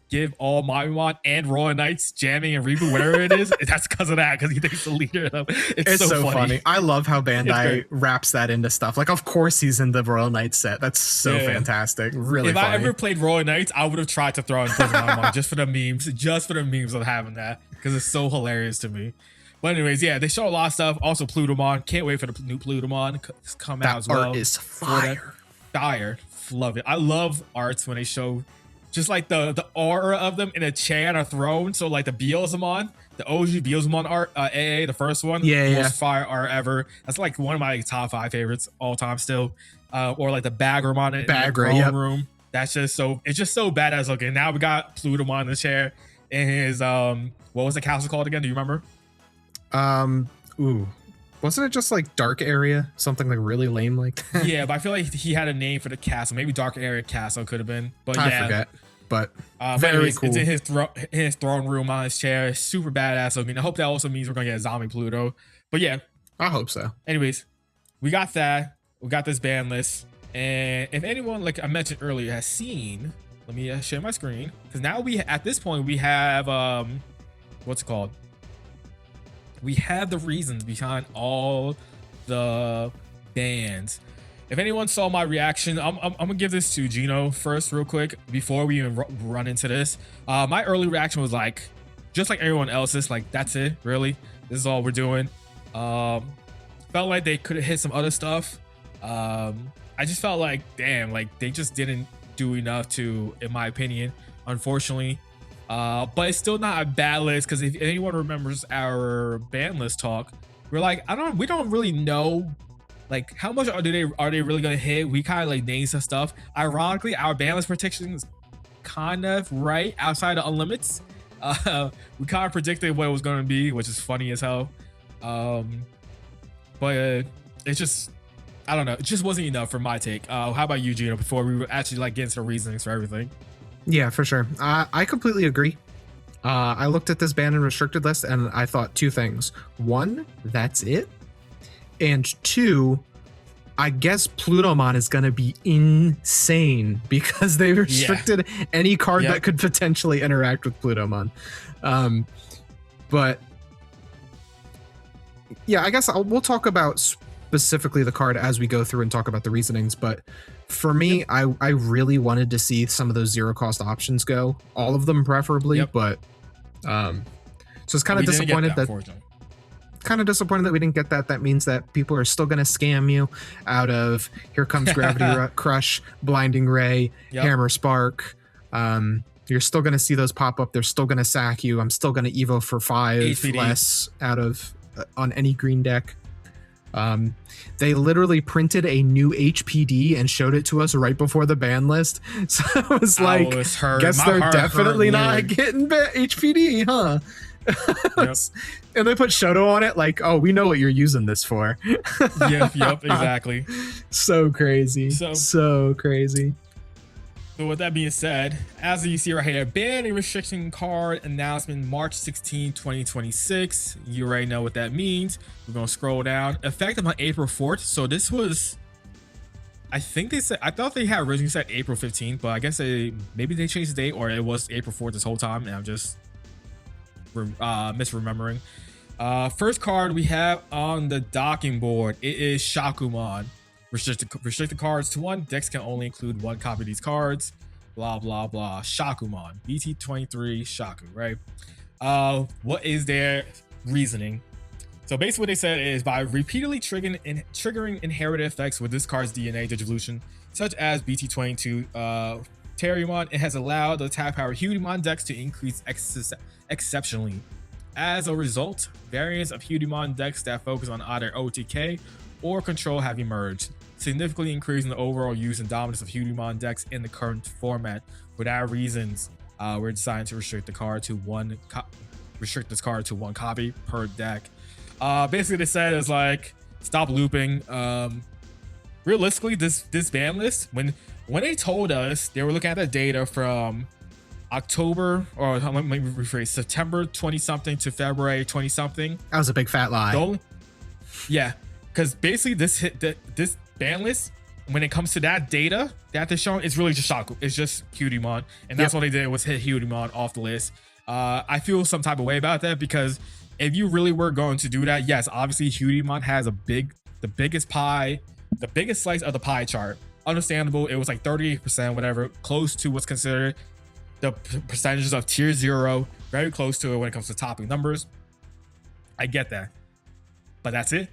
give all Mamimon and Royal Knights jamming and reboot, whatever it is, that's because of that, because he thinks the leader of them. It's so funny. I love how Bandai wraps that into stuff. Of course he's in the Royal Knights set. That's so fantastic. Really funny. If I ever played Royal Knights, I would have tried to throw in Prince Mamimon just for the memes of having that, because it's so hilarious to me. But anyways, they show a lot of stuff. Also, Plutomon. Can't wait for the new Plutomon to come out as well. That art is fire. Fire. Love it. I love arts when they show just the aura of them in a chair on a throne. So the Beelzemon, the OG Beelzemon art, AA, the first one. Most fire art ever. That's one of my top 5 favorites all time still. Or the Baggermon in the throne room. That's just it's just so badass looking. Now we got Plutomon in the chair in his, what was the castle called again? Do you remember? Wasn't it just Dark Area? Something really lame like that? Yeah, but I feel like he had a name for the castle. Maybe Dark Area Castle could have been. But I forget. But very cool. It's in his throne room on his chair. Super badass looking. I hope that also means we're gonna get a zombie Pluto. But yeah, I hope so. Anyways, we got that. We got this ban list. And if anyone, like I mentioned earlier, has seen, let me share my screen, because now at this point we have what's it called? We have the reasons behind all the bans. If anyone saw my reaction, I'm gonna give this to Gino first real quick before we even run into this. My early reaction was just like everyone else's, that's it, really, this is all we're doing. Felt like they could have hit some other stuff. I just felt like, damn, they just didn't do enough to, in my opinion, unfortunately. But it's still not a bad list, because if anyone remembers our ban list talk, we're we don't really know how much are they really gonna hit. We kind of named some stuff. Ironically, our ban list predictions kind of right outside of Unlimits. We kind of predicted what it was going to be, which is funny as hell. But it's just, I don't know, it just wasn't enough for my take. How about you, Gino, before we actually get into the reasonings for everything? Yeah, for sure. I completely agree. I looked at this banned and restricted list and I thought two things. One, that's it. And two, I guess Plutomon is going to be insane because they restricted any card that could potentially interact with Plutomon. But yeah, I guess we'll talk about specifically the card as we go through and talk about the reasonings. But for me, I really wanted to see some of those zero cost options go, all of them preferably. But so it's kind of disappointed that we didn't get that. That means that people are still going to scam you out of Here Comes Gravity Crush, Blinding Ray, Hammer Spark. You're still going to see those pop up. They're still going to sack you. I'm still going to Evo for 5 HPD. Less out of on any green deck. They literally printed a new HPD and showed it to us right before the ban list. So it was guess they're definitely not getting HPD, huh? And they put Shoto on it oh, we know what you're using this for. Yep, exactly. So crazy. So crazy. So with that being said, as you see right here, ban and restriction card announcement March 16, 2026. You already know what that means. We're going to scroll down. Effective on April 4th. So this was, I think they said, I thought they had originally said April 15th, but I guess maybe they changed the date, or it was April 4th this whole time, and I'm just misremembering. First card we have on the docking board, it is Shakumon. Restrict the cards to one. Decks can only include one copy of these cards. Blah blah blah. Shakumon, BT23 Shaku, right? What is their reasoning? So basically what they said is by repeatedly triggering inherited effects with this card's DNA digivolution, such as BT22 Terriermon, it has allowed the attack power Hudimon decks to increase exceptionally. As a result, variants of Hudimon decks that focus on either OTK or control have emerged, significantly increasing the overall use and dominance of Hudimon decks in the current format. For that reasons, we're deciding to restrict this card to one copy per deck. Basically, they said is like stop looping. Realistically, this ban list, when they told us they were looking at the data from October, or let me rephrase, September 20 something to February 20 something. That was a big fat lie. Yeah, because basically this ban list, when it comes to that data that they're showing, it's really just Shaku. It's just Hudimon, and that's what they did was hit Hudimon off the list. I feel some type of way about that because if you really were going to do that, yes, obviously Hudimon has the biggest slice of the pie chart. Understandable, it was like 38%, whatever, close to what's considered the percentages of tier 0, very close to it when it comes to topping numbers. I get that, but that's it,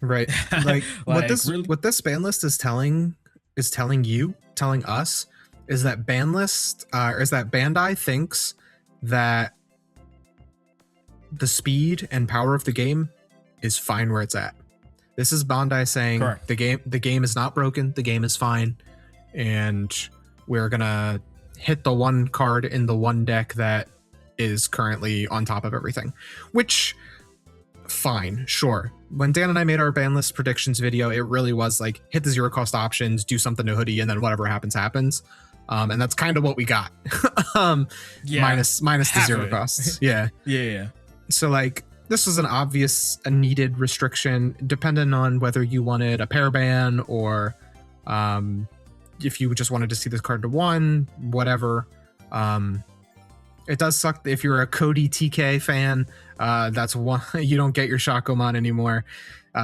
right? Like, what this ban list is telling us is that Bandai thinks that the speed and power of the game is fine where it's at. This is Bandai saying the game is not broken, the game is fine, and we're gonna hit the one card in the one deck that is currently on top of everything. Which, fine, sure. When Dan and I made our ban list predictions video, it really was like hit the zero cost options, do something to Hoodie, and then whatever happens. And that's kind of what we got. Minus the zero costs. Yeah. So like this was a needed restriction, depending on whether you wanted a pair ban or if you just wanted to see this card to one, whatever. It does suck if you're a Cody TK fan. That's one you don't get your Shakomon anymore.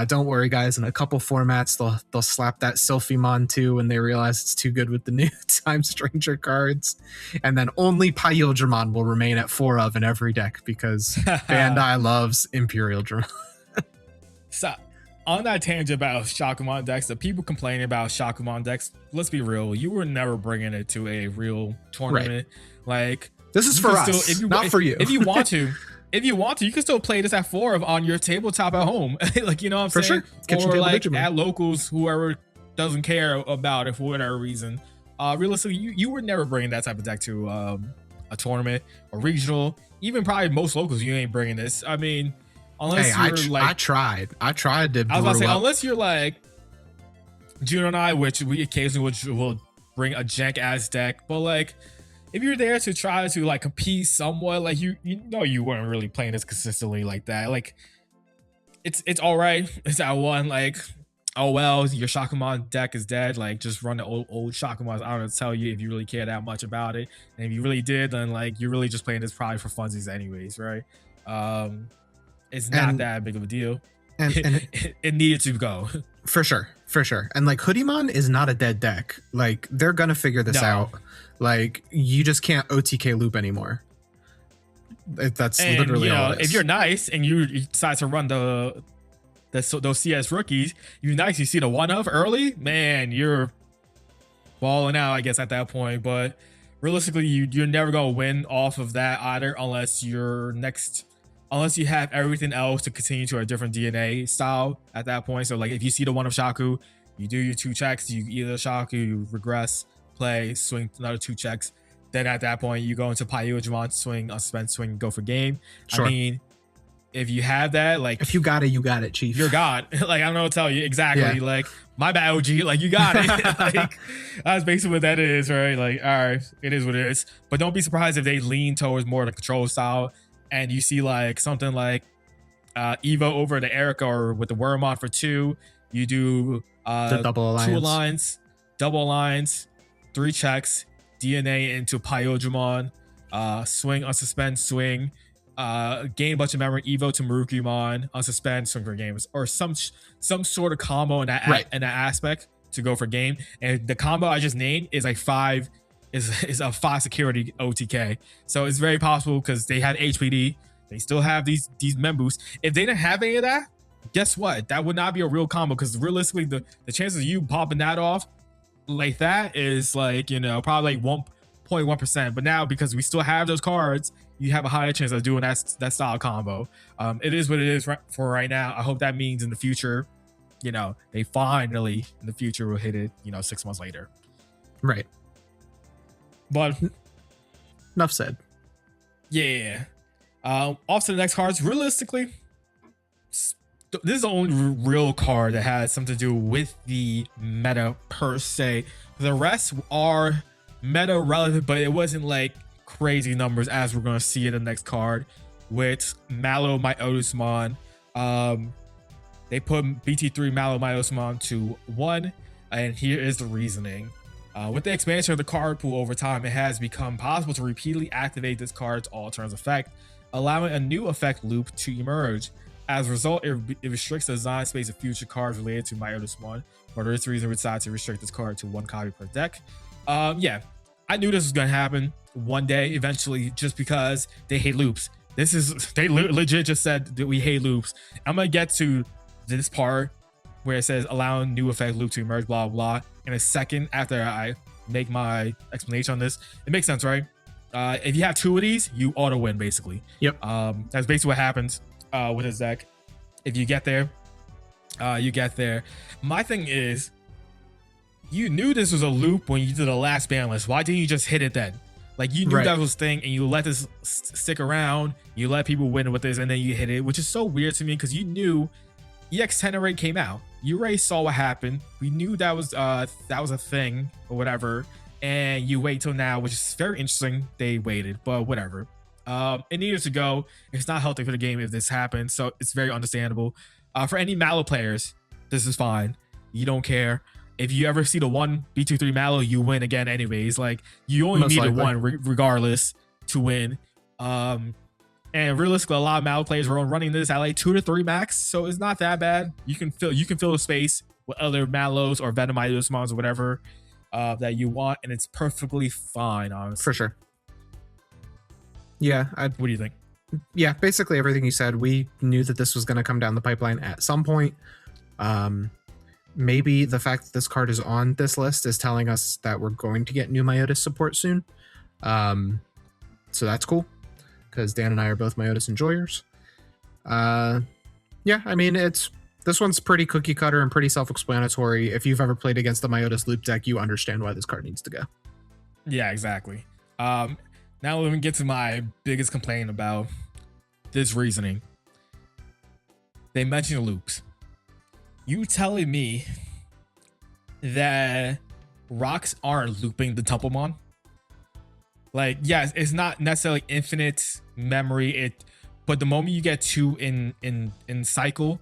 Don't worry, guys. In a couple formats, they'll slap that Sylphimon too when they realize it's too good with the new Time Stranger cards, and then only Pyodramon will remain at 4 of in every deck because Bandai loves Imperial Dramon. So, on that tangent about Shakumon decks, the people complaining about Shakumon decks, let's be real, you were never bringing it to a real tournament. Right. Like, this is for us, not for you. If you want to. If you want to, you can still play this at 4 on your tabletop at home. Like, you know what I'm saying? Sure. Or like at locals, whoever doesn't care about it for whatever reason. Realistically, you were never bringing that type of deck to a tournament or regional. Even probably most locals, you ain't bringing this. I mean, unless you're like... I tried to... I was about to say, unless you're like Juno and I, which we occasionally will bring a jank-ass deck, but like... If you're there to try to like compete somewhat, like you know you weren't really playing this consistently like that. Like it's all right. It's at 1. Like, oh well, your Shakumon deck is dead. Like just run the old Shakumons. I don't know to tell you if you really care that much about it. And if you really did, then like you're really just playing this probably for funsies anyways, right? It's not that big of a deal. And it needed to go. For sure. And like Hoodimon is not a dead deck. Like they're gonna figure this out. Like you just can't OTK loop anymore. That's literally all it is. If you're nice and you decide to run those CS rookies, you're nice. You see the 1 of early, man, you're balling out, I guess, at that point. But realistically, you're never gonna win off of that either, unless you have everything else to continue to a different DNA style at that point. So like if you see the 1 of Shaku, you do your 2 checks, you either Shaku, you regress, play, swing another 2 checks. Then at that point, you go into Pyodramon, swing, unspent, swing, go for game. Sure. I mean, if you have that, like... If you got it, you got it, Chief. You're God. Like, I don't know what to tell you. Exactly. Yeah. Like, my bad, OG. Like, you got it. Like, that's basically what that is, right? Like, all right, it is what it is. But don't be surprised if they lean towards more the control style and you see, like, something like Evo over the Erica or with the Wormon for 2. You do the double alliance. 2 alliance, double alliance, 3 checks, DNA into Pyodramon, swing, unsuspend, swing, gain a bunch of memory, evo to Marukimon, unsuspend, swing for games, or some sort of combo in that in that aspect to go for game. And the combo I just named is like 5 is a 5 security OTK. So it's very possible because they have HPD, they still have these mem boosts. If they didn't have any of that, guess what? That would not be a real combo, because realistically the chances of you popping that off like that is like, you know, probably like 1.1%. But now, because we still have those cards, you have a higher chance of doing that style combo. It is what it is for right now. I hope that means in the future, you know, they finally in the future will hit it, you know, 6 months later. Right. But enough said. Yeah. Off to the next cards. Realistically, this is the only real card that has something to do with the meta per se. The rest are meta relevant, but it wasn't like crazy numbers, as we're going to see in the next card with Mallow Myotismon. They put BT3 Mallow Myotismon to 1, and here is the reasoning. With the expansion of the card pool over time, it has become possible to repeatedly activate this card's all turns effect, allowing a new effect loop to emerge. As a result, it restricts the design space of future cards related to Myotismon. For this reason, we decided to restrict this card to 1 copy per deck. Yeah, I knew this was going to happen one day eventually, just because they hate loops. They legit just said that we hate loops. I'm going to get to this part where it says allowing new effect loop to emerge, blah, blah, in a second after I make my explanation on this. It makes sense, right? If you have 2 of these, you auto win, basically. Yep. That's basically what happens with this deck. If you get there, you get there. My thing is, you knew this was a loop when you did the last ban list. Why didn't you just hit it then? Like, you knew that was a thing, and you let this stick around, you let people win with this, and then you hit it, which is so weird to me, because you knew EX10 array came out. You already saw what happened. We knew that was a thing or whatever, and you wait till now, which is very interesting. They waited, but whatever. It needed to go. It's not healthy for the game if this happens, so it's very understandable. For any Mallow players, this is fine. You don't care. If you ever see the 1 B23 Mallow, you win again anyways. Like, you only needed 1 regardless to win. And realistically, a lot of Mallow players are running this at like 2 to 3 max, so it's not that bad. You can fill the space with other Mallows or Venomizers or whatever that you want, and it's perfectly fine, honestly. For sure. Yeah. What do you think? Yeah, basically everything you said. We knew that this was going to come down the pipeline at some point. Maybe the fact that this card is on this list is telling us that we're going to get new Myotis support soon. So that's cool, because Dan and I are both Myotis enjoyers. Yeah, I mean, this one's pretty cookie cutter and pretty self-explanatory. If you've ever played against the Myotis loop deck, you understand why this card needs to go. Yeah, exactly. Now let me get to my biggest complaint about this reasoning. They mention loops. You telling me that rocks aren't looping the Templemon? Like, yes, it's not necessarily infinite memory. But the moment you get 2 in cycle,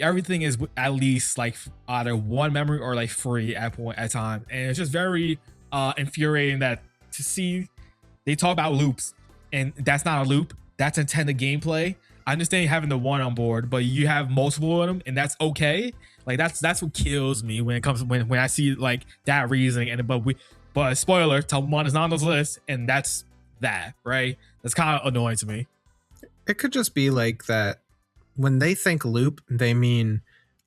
everything is at least like either 1 memory or like 3 at time, and it's just very infuriating that to see they talk about loops and that's not a loop. That's intended gameplay. I understand having the 1 on board, but you have multiple of them, and that's okay. Like, that's what kills me when it comes when I see like that reasoning. And but spoiler, Templemon is not on this list, and that's that, right? That's kind of annoying to me. It could just be like that. When they think loop, they mean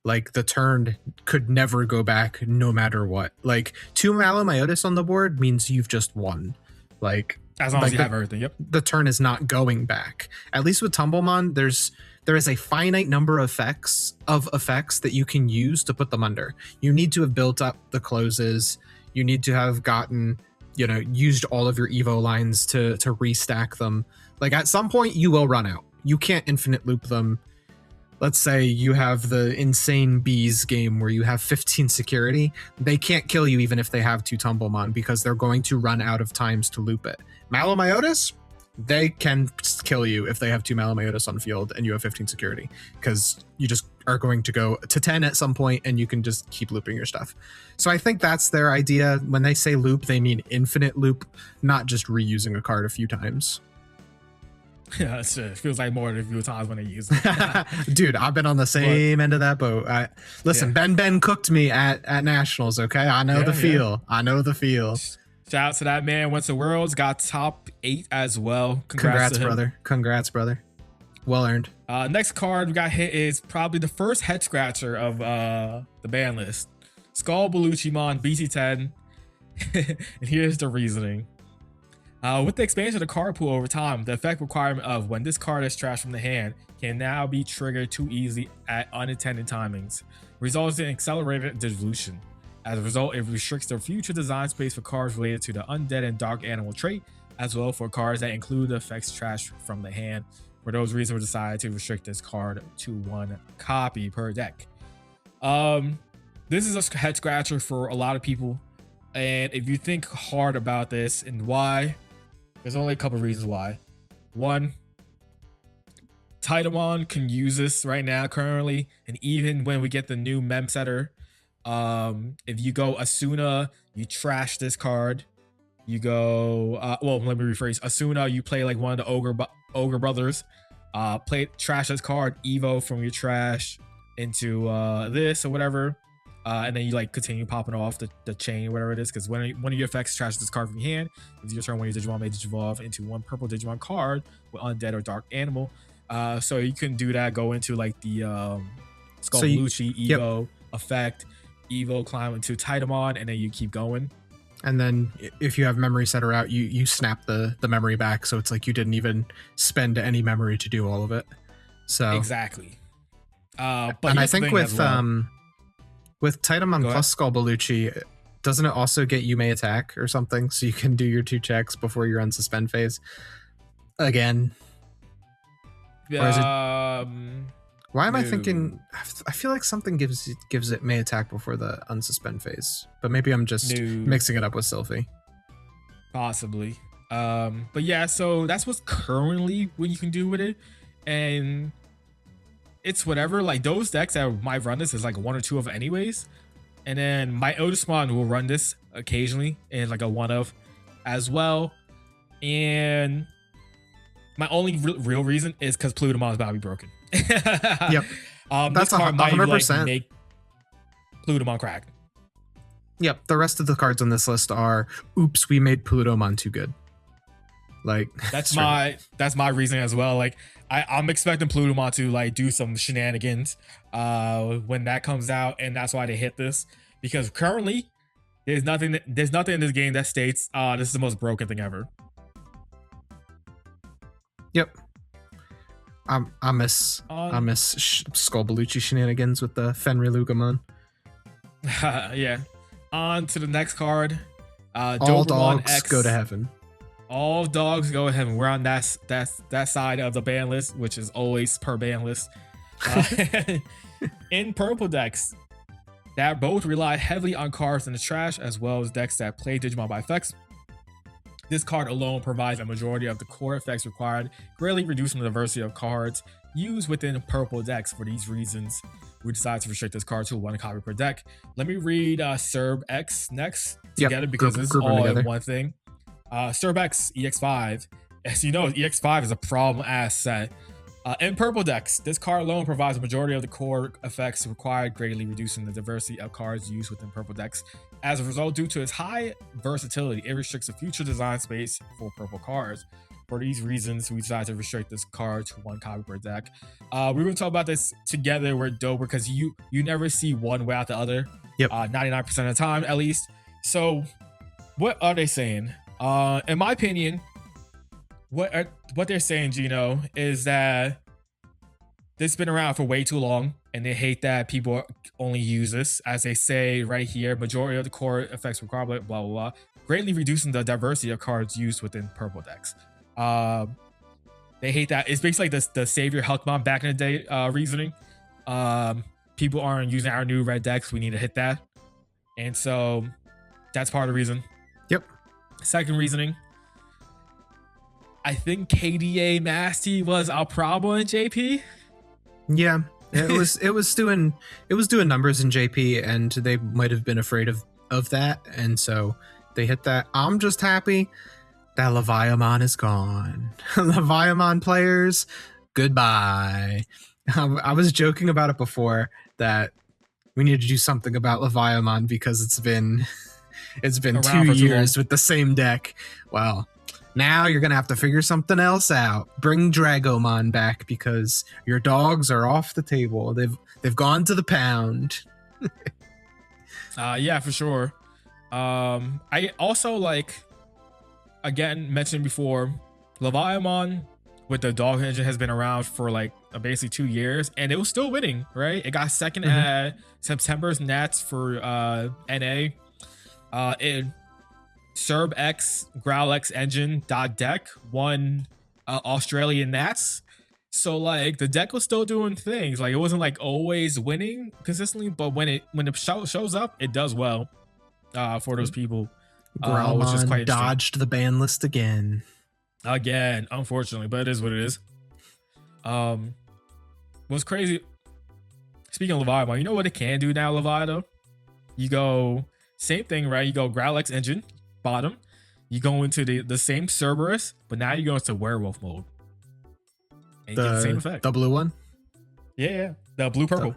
like the turn could never go back no matter what. Like 2 Mallow Myotis on the board means you've just won. Like, as long as you have everything, yep. The turn is not going back. At least with Templemon, there is a finite number of effects that you can use to put them under. You need to have built up the closes. You need to have gotten, used all of your Evo lines to restack them. Like, at some point, you will run out. You can't infinite loop them. Let's say you have the insane bees game where you have 15 security. They can't kill you even if they have 2 Templemon, because they're going to run out of times to loop it. Mallow Myotis, they can kill you if they have 2 Mallow Myotis on field and you have 15 security, because you just are going to go to 10 at some point and you can just keep looping your stuff. So I think that's their idea. When they say loop, they mean infinite loop, not just reusing a card a few times. Yeah, it feels like more than a few times when they use it. Dude, I've been on the same end of that boat. Listen, Ben cooked me at nationals. Okay, I know the feel. I know the feel. Shout out to that man. Went to Worlds, got top 8 as well. Congrats brother. Congrats, brother. Well earned. Next card we got hit is probably the first head scratcher of the ban list. Skull Beluchimon BC10. And here's the reasoning. With the expansion of the card pool over time, the effect requirement of when this card is trashed from the hand can now be triggered too easily at unintended timings, resulting in accelerated devolution. As a result, it restricts the future design space for cards related to the undead and dark animal trait, as well for cards that include the effects trashed from the hand. For those reasons, we decided to restrict this card to 1 copy per deck. This is a head scratcher for a lot of people, and if you think hard about this and why, there's only a couple reasons why. One, Titamon can use this right now currently, and even when we get the new mem setter, if you go Asuna, you trash this card. You go well, let me rephrase. Asuna, you play like one of the ogre brothers, trash this card, evo from your trash into this or whatever, and then you like continue popping off the chain, whatever it is, because when one of your effects trashes this card from your hand, it's your turn when your Digimon may digivolve into 1 purple Digimon card with undead or dark animal. So you can do that, go into like the Skull Beluchi evo effect, evo climb into Titamon, and then you keep going. And then if you have memory setter out, you snap the memory back, so it's like you didn't even spend any memory to do all of it. So exactly. But and I think with Titamon plus Skull Beluchi, doesn't it also get you may attack or something, so you can do your 2 checks before you're on suspend phase again? Or is it, why am I thinking? I feel like something gives it may attack before the unsuspend phase, but maybe I'm just mixing it up with Sylphie. Possibly. But yeah, so that's what's currently what you can do with it, and it's whatever. Like those decks that might run this is like 1 or 2 of it anyways, and then my Otismon will run this occasionally in like a 1 of as well, and my only real reason is because Plutomon is about to be broken. Yep. That's 100%. Like, make Plutomon crack. Yep. The rest of the cards on this list are, oops, we made Plutomon too good. Like that's my reasoning as well. Like I'm expecting Plutomon to like do some shenanigans when that comes out, and that's why they hit this, because currently there's nothing in this game that states this is the most broken thing ever. Yep. I miss Skull Beluchi shenanigans with the Fenrilugamon. Yeah. On to the next card. All dogs X. go to heaven. All dogs go to heaven. We're on that side of the ban list, which is always per ban list. In purple decks that both rely heavily on cards in the trash, as well as decks that play Digimon by effects, this card alone provides a majority of the core effects required, greatly reducing the diversity of cards used within purple decks. For these reasons, we decided to restrict this card to 1 copy per deck. Let me read Serb X next together, because this is all in one thing. Serb X EX5. As you know, EX5 is a problem ass set. In purple decks, this card alone provides a majority of the core effects required, greatly reducing the diversity of cards used within purple decks. As a result, due to its high versatility, it restricts the future design space for purple cards. For these reasons, we decided to restrict this card to 1 copy per deck. We're going to talk about this together. We're dope because you never see one without the other. Yep. 99% of the time, at least. So, what are they saying? In my opinion, what they're saying, Gino, is that this has been around for way too long, and they hate that people only use this. As they say right here, majority of the core effects required, blah, blah, blah, greatly reducing the diversity of cards used within purple decks. They hate that. It's basically like the Savior Hulkmon back in the day reasoning. People aren't using our new red decks. We need to hit that. And so that's part of the reason. Yep. Second reasoning, I think KDA Masty was a problem in JP. Yeah, it was doing numbers in JP, and they might have been afraid of that, and so they hit that. I'm just happy That Leviathan is gone. Leviathan players, goodbye. I was joking about it before that we need to do something about Leviathan because it's been Around 2 years with the same deck. Well, now you're gonna have to figure something else out. Bring Dragomon back because your dogs are off the table. They've gone to the pound. Yeah, for sure. I also like, again, mentioned before, Leviathan with the dog engine has been around for like basically 2 years, and it was still winning, right? It got second at September's Nats for NA. In Serb X Growl X engine deck won Australian Nats. So like the deck was still doing things. Like it wasn't like always winning consistently, but when it shows up, it does well for those people. Which is quite dodged the ban list again, unfortunately, but it is what it is. What's crazy, speaking of Leviathan, you know what it can do now, Leviathan? You go same thing, right? You go Growl X engine bottom, you go into the same Cerberus, but now you go into werewolf mode and you get the same effect. The blue one? Yeah, the blue purple.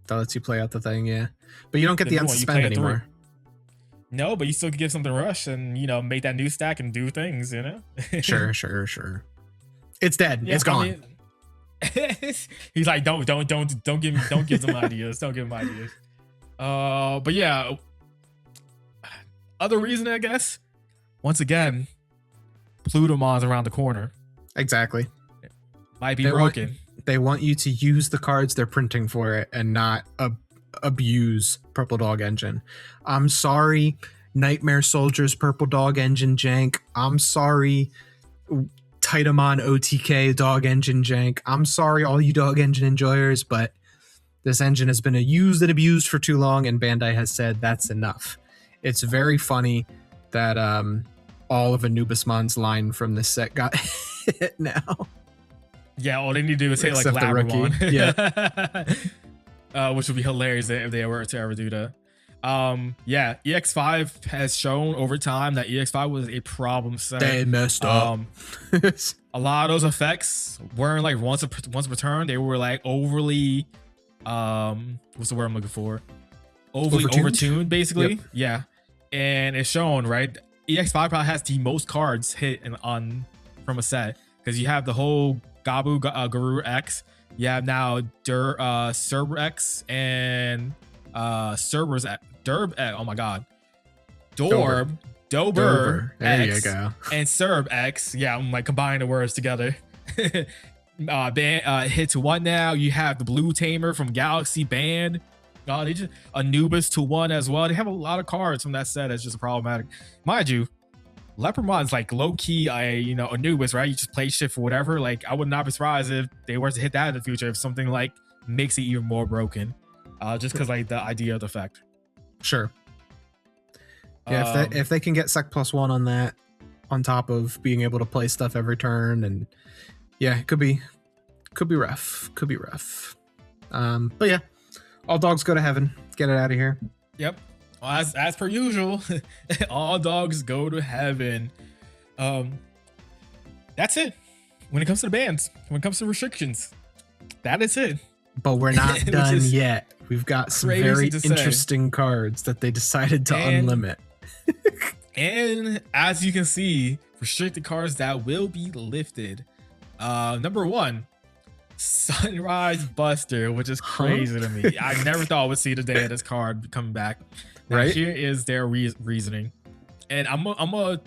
That lets you play out the thing, yeah. But you don't get the unsuspend anymore. No, but you still can give something rush and, you know, make that new stack and do things, you know? Sure. It's dead. Yeah, it's gone. He's like, don't give them ideas. Don't give them ideas. But yeah, other reason, I guess, once again, Plutomon's around the corner. Exactly. Might be broken. They want you to use the cards they're printing for it and not abuse Purple Dog Engine. I'm sorry, Nightmare Soldiers Purple Dog Engine jank. I'm sorry, Titamon OTK Dog Engine jank. I'm sorry, all you Dog Engine enjoyers, but this engine has been used and abused for too long, and Bandai has said that's enough. It's very funny that all of Anubismon's line from this set got hit now. Yeah, all they need to do is hit like Labramon. Yeah. Which would be hilarious if they were to ever do that. Yeah, EX5 has shown over time that EX5 was a problem set. They messed up. A lot of those effects weren't like once per turn. They were like overly what's the word I'm looking for? Overly overtuned, basically. Yep. Yeah. And it's shown, right? EX5 probably has the most cards hit from a set because you have the whole Gabu Guru X. You have now Cerber X and Cerber's Derb X. Oh my god. Dober there X, you go. And Cerb X. Yeah, I'm like combining the words together. Hit to 1 now. You have the Blue Tamer from Galaxy Band. They just Anubis to 1 as well. They have a lot of cards from that set that's just problematic. Mind you, Lepramon's like low-key Anubis, right? You just play shit for whatever. Like I would not be surprised if they were to hit that in the future, if something like makes it even more broken. Just because like the idea of the effect. Sure. Yeah, if they can get Sec +1 on that, on top of being able to play stuff every turn, and yeah, it could be rough. But yeah, all dogs go to heaven. Get it out of here. Yep. Well, as per usual, all dogs go to heaven. That's it. When it comes to the bans, when it comes to restrictions, that is it. But we're not done yet. We've got some very interesting cards that they decided to unlimit. And as you can see, restricted cards that will be lifted. Number 1, Sunrise Buster, which is crazy to me. I never thought I would see the day of this card coming back. Now, right? Here is their reasoning, and I'm gonna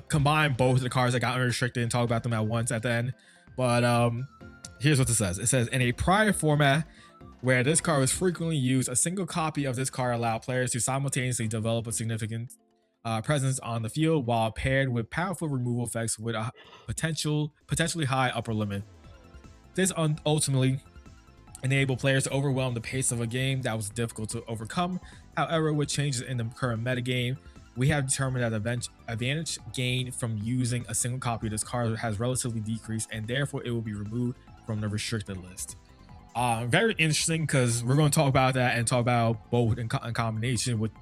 combine both of the cards that got unrestricted and talk about them at once at the end. But here's what it says. It says, in a prior format where this card was frequently used, a single copy of this card allowed players to simultaneously develop a significant presence on the field while paired with powerful removal effects with a potentially high upper limit. This ultimately enabled players to overwhelm the pace of a game that was difficult to overcome. However, with changes in the current metagame, we have determined that advantage gained from using a single copy of this card has relatively decreased, and therefore it will be removed from the restricted list. Very interesting, because we're going to talk about that and talk about both in combination with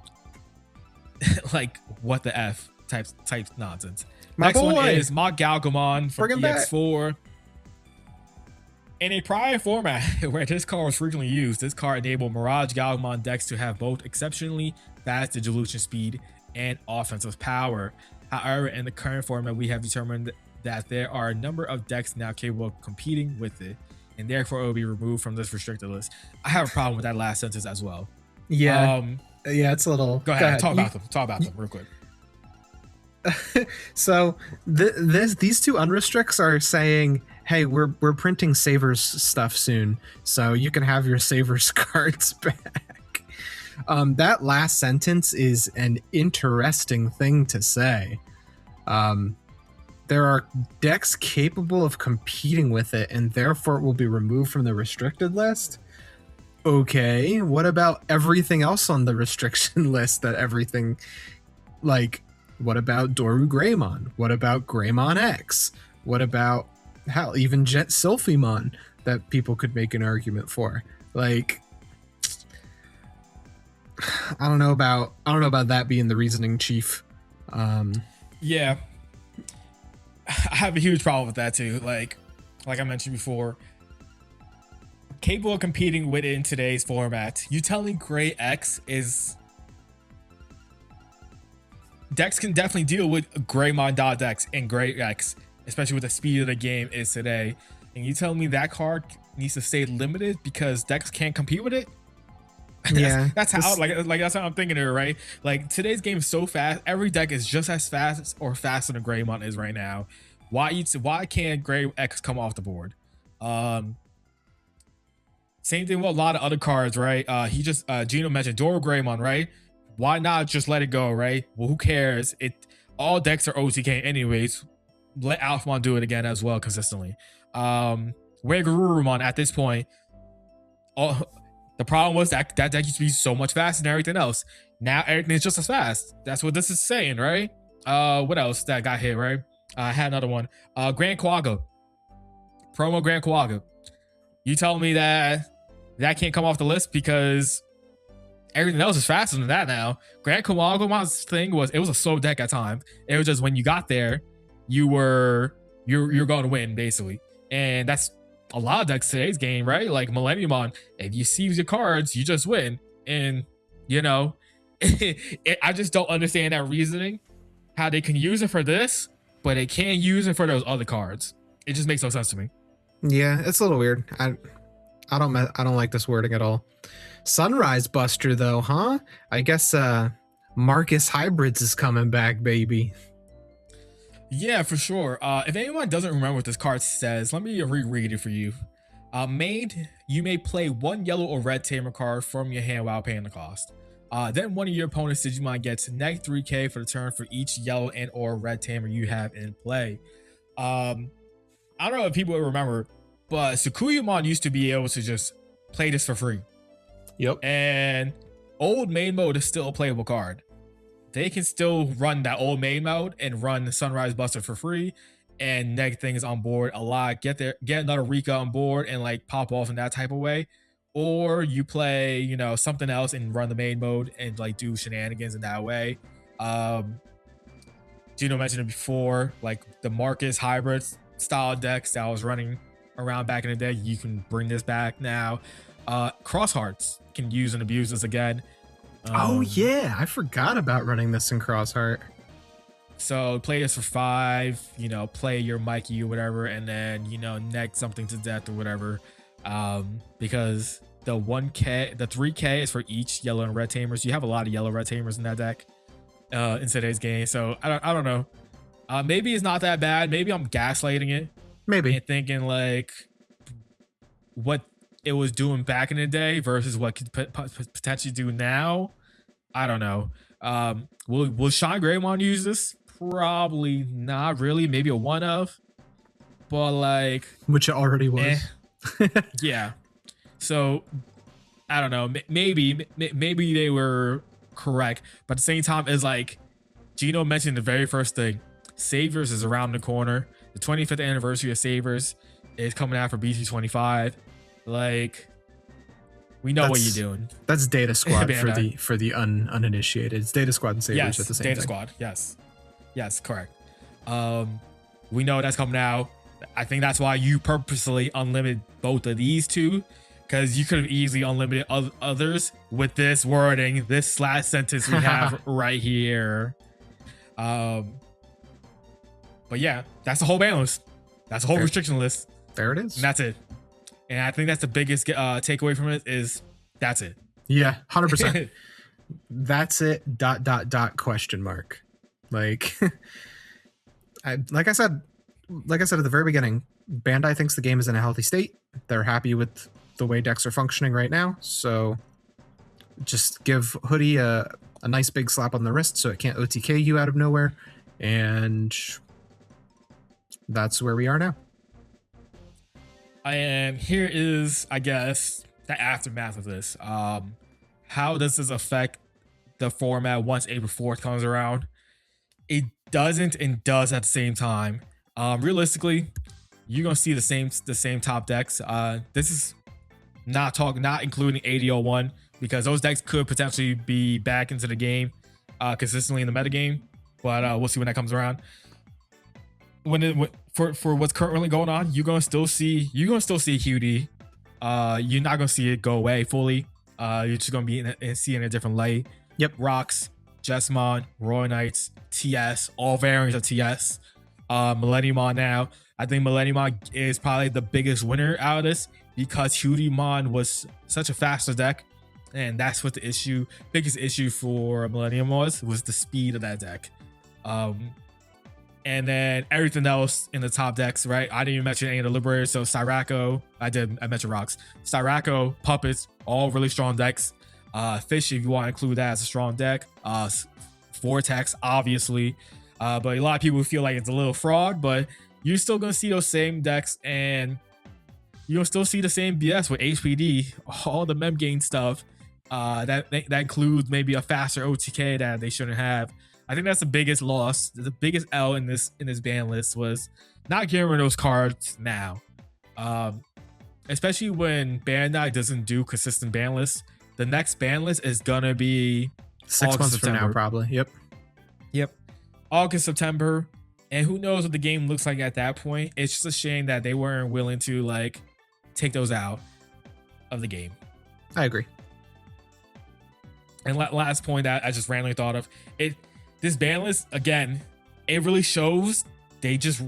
like what the F. type nonsense. My Next boy. one is Mock Galgamon from Bring him back. EX4. In a prior format where this card was frequently used, this card enabled Mirage Galgamon decks to have both exceptionally fast digivolution speed and offensive power. However, in the current format, we have determined that there are a number of decks now capable of competing with it, and therefore it will be removed from this restricted list. I have a problem with that last sentence as well. Yeah. Yeah, it's a little... Go ahead. Talk about them real quick. So these two unrestricts are saying, hey, we're printing Savers stuff soon, so you can have your Savers cards back. That last sentence is an interesting thing to say. There are decks capable of competing with it, and therefore it will be removed from the restricted list. Okay, what about everything else on the restriction list? What about Doru Greymon? What about Greymon X? What about even Jet Sylphimon that people could make an argument for? Like, I don't know about that being the reasoning, Chief. Yeah, I have a huge problem with that too. Like I mentioned before, capable of competing with it in today's format. You telling Gray X is... Decks can definitely deal with Greymon decks and Gray X, especially with the speed of the game is today. And you tell me that card needs to stay limited because decks can't compete with it? Yeah, that's how that's how I'm thinking here, right? Like, today's game is so fast. Every deck is just as fast or faster than Greymon is right now. Why can't Gray X come off the board? Same thing with a lot of other cards, right? Gino mentioned Doro Greymon, right? Why not just let it go, right? Well, who cares? All decks are OTK anyways. Let Alphamon do it again as well consistently. Garurumon at this point, the problem was that deck used to be so much faster than everything else. Now everything is just as fast. That's what this is saying, right? What else that got hit, right? I had another one. Grand Quagga. Promo Grand Quagga. You tell me that can't come off the list because everything else is faster than that now. Grand Quagga's thing was, it was a slow deck at times. It was just when you got there, you're going to win basically, and that's a lot of decks today's game, right? Like Millenniumon, if you seize your cards, you just win, and I just don't understand that reasoning. How they can use it for this, but they can't use it for those other cards. It just makes no sense to me. Yeah, it's a little weird. I don't like this wording at all. Sunrise Buster though, huh? I guess Marcus Hybrids is coming back, baby. Yeah, for sure. If anyone doesn't remember what this card says, let me reread it for you. You may play one yellow or red tamer card from your hand while paying the cost. Then one of your opponent's Digimon gets -3k for the turn for each yellow and or red tamer you have in play. I don't know if people remember, but Sukuyamon used to be able to just play this for free. Yep. And old main mode is still a playable card. They can still run that old main mode and run the Sunrise Buster for free and neg things on board a lot. Get another Rika on board and like pop off in that type of way. Or you play, something else and run the main mode and like do shenanigans in that way. Gino mentioned it before, like the Marcus Hybrid style decks that was running around back in the day. You can bring this back now. Cross Hearts can use and abuse this again. Oh yeah, I forgot about running this in Cross Heart. So play this for 5, play your Mikey or whatever, and then neg something to death or whatever. Because the 1k, the 3k is for each yellow and red tamers. You have a lot of yellow red tamers in that deck in today's game. So I don't know. Maybe it's not that bad. Maybe I'm gaslighting it. Maybe. And thinking like what it was doing back in the day versus what could potentially do now. I don't know. Will Sean Greymon use this? Probably not really. Maybe a one of, but like, which it already was. Yeah. So I don't know. Maybe they were correct, but at the same time, it's like Gino mentioned the very first thing. Savers is around the corner. The 25th anniversary of Savers is coming out for BT25. Like, we know what you're doing. That's Data Squad for the uninitiated. It's Data Squad and Savers at the same time. Data Squad, yes. Yes, correct. We know that's coming out. I think that's why you purposely unlimited both of these two, because you could have easily unlimited others with this wording, this last sentence we have right here. But yeah, that's the whole ban list. That's the whole restriction list. There it is. And that's it. And I think that's the biggest takeaway from it is that's it. Yeah, 100%. That's it. ... question mark. Like, like I said at the very beginning, Bandai thinks the game is in a healthy state. They're happy with the way decks are functioning right now. So just give Hoodie a nice big slap on the wrist so it can't OTK you out of nowhere. And that's where we are now. And here is, I guess, the aftermath of this. How does this affect the format once April 4th comes around? It doesn't and does at the same time. Realistically, you're gonna see the same top decks. This is not including 8001, because those decks could potentially be back into the game consistently in the metagame. But we'll see when that comes around. For what's currently going on, you're gonna still see QD. You're not gonna see it go away fully. You're just gonna be seeing a different light. Yep. Rocks, Jessamon, Royal Knights, TS, all variants of TS. Millenniumon now. I think Millenniumon is probably the biggest winner out of this, because Hudimon was such a faster deck, and that's what the biggest issue for Millennium was the speed of that deck. And then everything else in the top decks, right? I didn't even mention any of the Liberators. So Sirocco, I mentioned Rocks. Sirocco, Puppets, all really strong decks. Fish, if you want to include that as a strong deck. Vortex, obviously. But a lot of people feel like it's a little fraud, but you're still going to see those same decks, and you'll still see the same BS with HPD, all the mem gain stuff. That includes maybe a faster OTK that they shouldn't have. I think that's the biggest loss, the biggest L in this ban list, was not getting rid of those cards now. Especially when Bandai doesn't do consistent ban lists. The next ban list is gonna be 6 months from now, probably. Yep. August, September, and who knows what the game looks like at that point. It's just a shame that they weren't willing to like take those out of the game. I agree. And last point that I just randomly thought of, this ban list, again, it really shows they just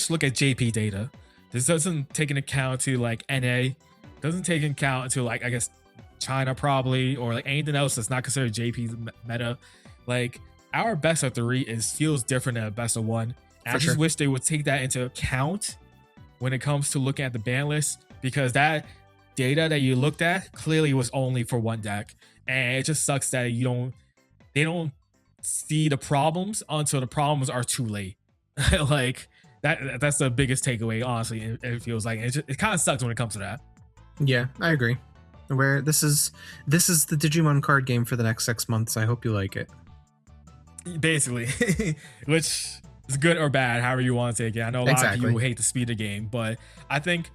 look at JP data. This doesn't take into account to like NA, doesn't take into account to like, I guess, China probably, or like anything else that's not considered JP's meta. Like, our best of 3 feels different than a best of 1. And I just wish they would take that into account when it comes to looking at the ban list, because that data that you looked at clearly was only for one deck. And it just sucks that they don't see the problems until the problems are too late. Like that's the biggest takeaway, honestly. It feels like it kind of sucks when it comes to that. Yeah, I agree. Where this is the Digimon card game for the next 6 months. I hope you like it. Basically, which is good or bad, however you want to take it. I know a lot of people hate the speed of the game, but I think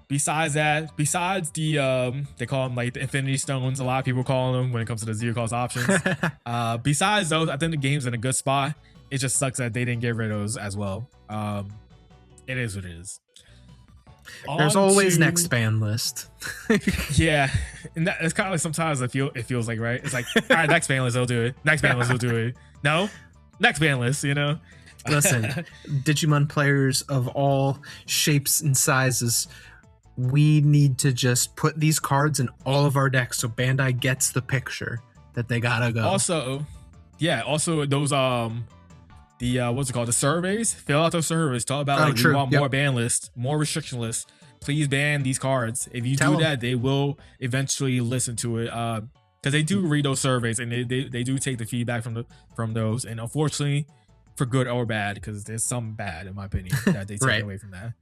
besides the they call them like the Infinity Stones, a lot of people call them when it comes to the Zero Cost options. Besides those, I think the game's in a good spot. It just sucks that they didn't get rid of those as well. It is what it is. There's always next ban list. Yeah, and it's kind of like sometimes it feels like, right? It's like, all right, next ban list, they'll do it. Next ban list, they'll do it. No, next ban list, you know. Listen, Digimon players of all shapes and sizes, we need to just put these cards in all of our decks so Bandai gets the picture that they gotta go. Also those what's it called? The surveys. Fill out those surveys. Talk about we want more ban lists, more restriction lists. Please ban these cards. If you do that, they will eventually listen to it. Because they do read those surveys and they do take the feedback from those. And unfortunately, for good or bad, because there's some bad in my opinion that they take away from that.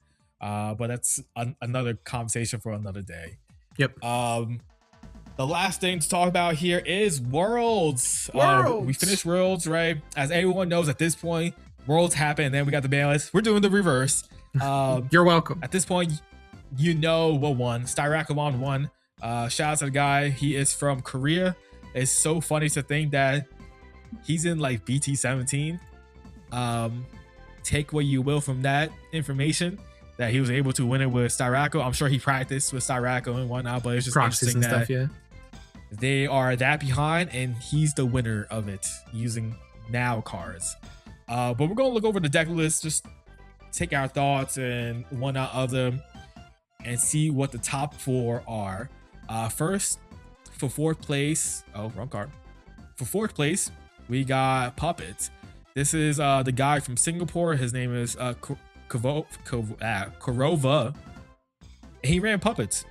But that's another conversation for another day. Yep. The last thing to talk about here is Worlds. We finished Worlds, right? As everyone knows at this point, Worlds happened, and then we got the ban list. We're doing the reverse. You're welcome. At this point, you know what won. Styrakumon won. Shout out to the guy. He is from Korea. It's so funny to think that he's in like BT17. Take what you will from that information that he was able to win it with Styrako. I'm sure he practiced with Styrako and whatnot, but it's just proxies interesting and that stuff. Yeah, they are that behind, and he's the winner of it using now cards. But we're gonna look over the deck list, just take our thoughts and whatnot of them, and see what the top 4 are. First, for 4th place, wrong card. For 4th place, we got Puppets. This is the guy from Singapore. His name is Korova. He ran Puppets.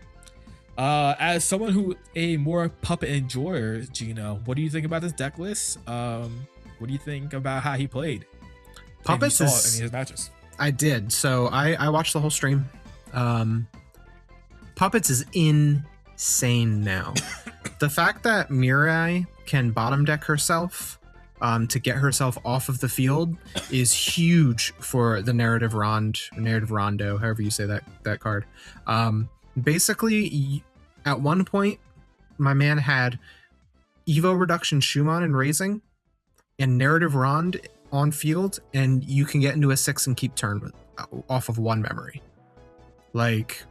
As someone who a more puppet enjoyer, Gino, what do you think about this deck list? What do you think about how he played? Puppets and you is saw it in his matches. I did. So I watched the whole stream. Puppets is insane now. The fact that Mirai can bottom deck herself to get herself off of the field is huge for the narrative rondo, however you say that card. Basically, at one point, my man had Evo reduction Shumon and raising and narrative rond on field, and you can get into a 6 and keep turn off of 1 memory. Like,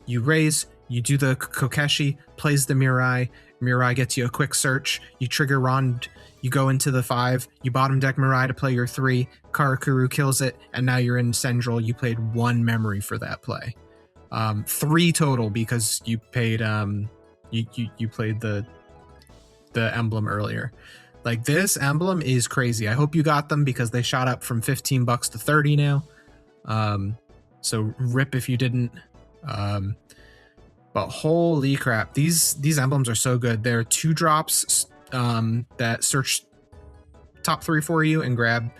you raise, you do the Kokeshi, plays the Mirai gets you a quick search, you trigger Rond, you go into the 5, you bottom deck Mirai to play your 3, Karakuru kills it, and now you're in Central. You played 1 memory for that play. 3 total because you paid you played the emblem earlier. Like, this emblem is crazy. I hope you got them because they shot up from $15 to 30 now. So rip if you didn't. But holy crap, these emblems are so good. They're 2 drops that search top 3 for you and grab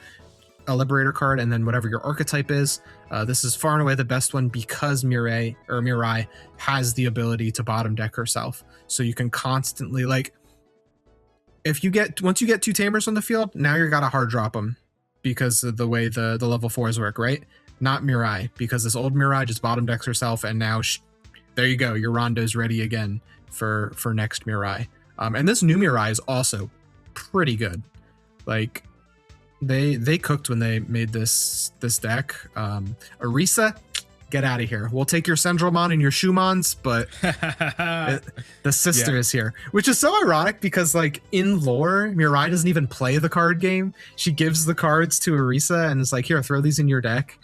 a Liberator card and then whatever your archetype is. This is far and away the best one because Mirai has the ability to bottom deck herself. So you can constantly, like, once you get 2 Tamers on the field, now you're gotta hard drop them because of the way the level 4s work, right? Not Mirai, because this old Mirai just bottom decks herself, and now there you go, your Rondo's ready again for next Mirai. And this new Mirai is also pretty good. Like, they cooked when they made this deck. Arisa, get out of here. We'll take your Sendromon and your Shumons, but the sister is here, which is so ironic because, like, in lore, Mirai doesn't even play the card game. She gives the cards to Arisa and is like, here, throw these in your deck.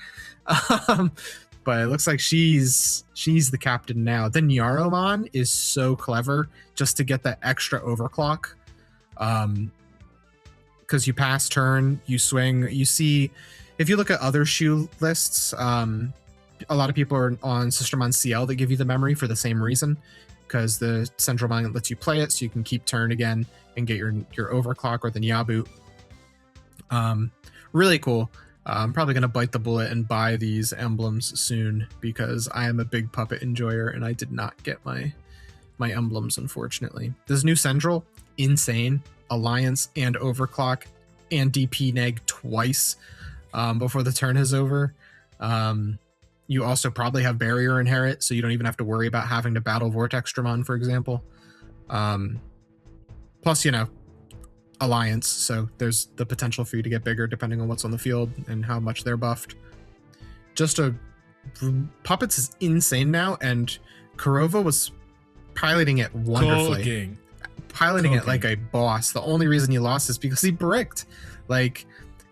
But it looks like she's the captain now. The Nyaromon is so clever just to get that extra overclock. Because you pass turn, you swing, you see, if you look at other shoe lists, a lot of people are on Sistermon CL that give you the memory for the same reason, because the Central Mind lets you play it so you can keep turn again and get your overclock or the Nyabu. Really cool. I'm probably going to bite the bullet and buy these emblems soon because I am a big puppet enjoyer and I did not get my emblems, unfortunately. This new Central, insane. Alliance and overclock and DP neg twice before the turn is over. You also probably have barrier inherit, so you don't even have to worry about having to battle Vortextramon, for example. Plus, Alliance, so there's the potential for you to get bigger depending on what's on the field and how much they're buffed. Puppets is insane now, and Kurova was piloting it wonderfully. Piloting it like a boss. The only reason he lost is because he bricked.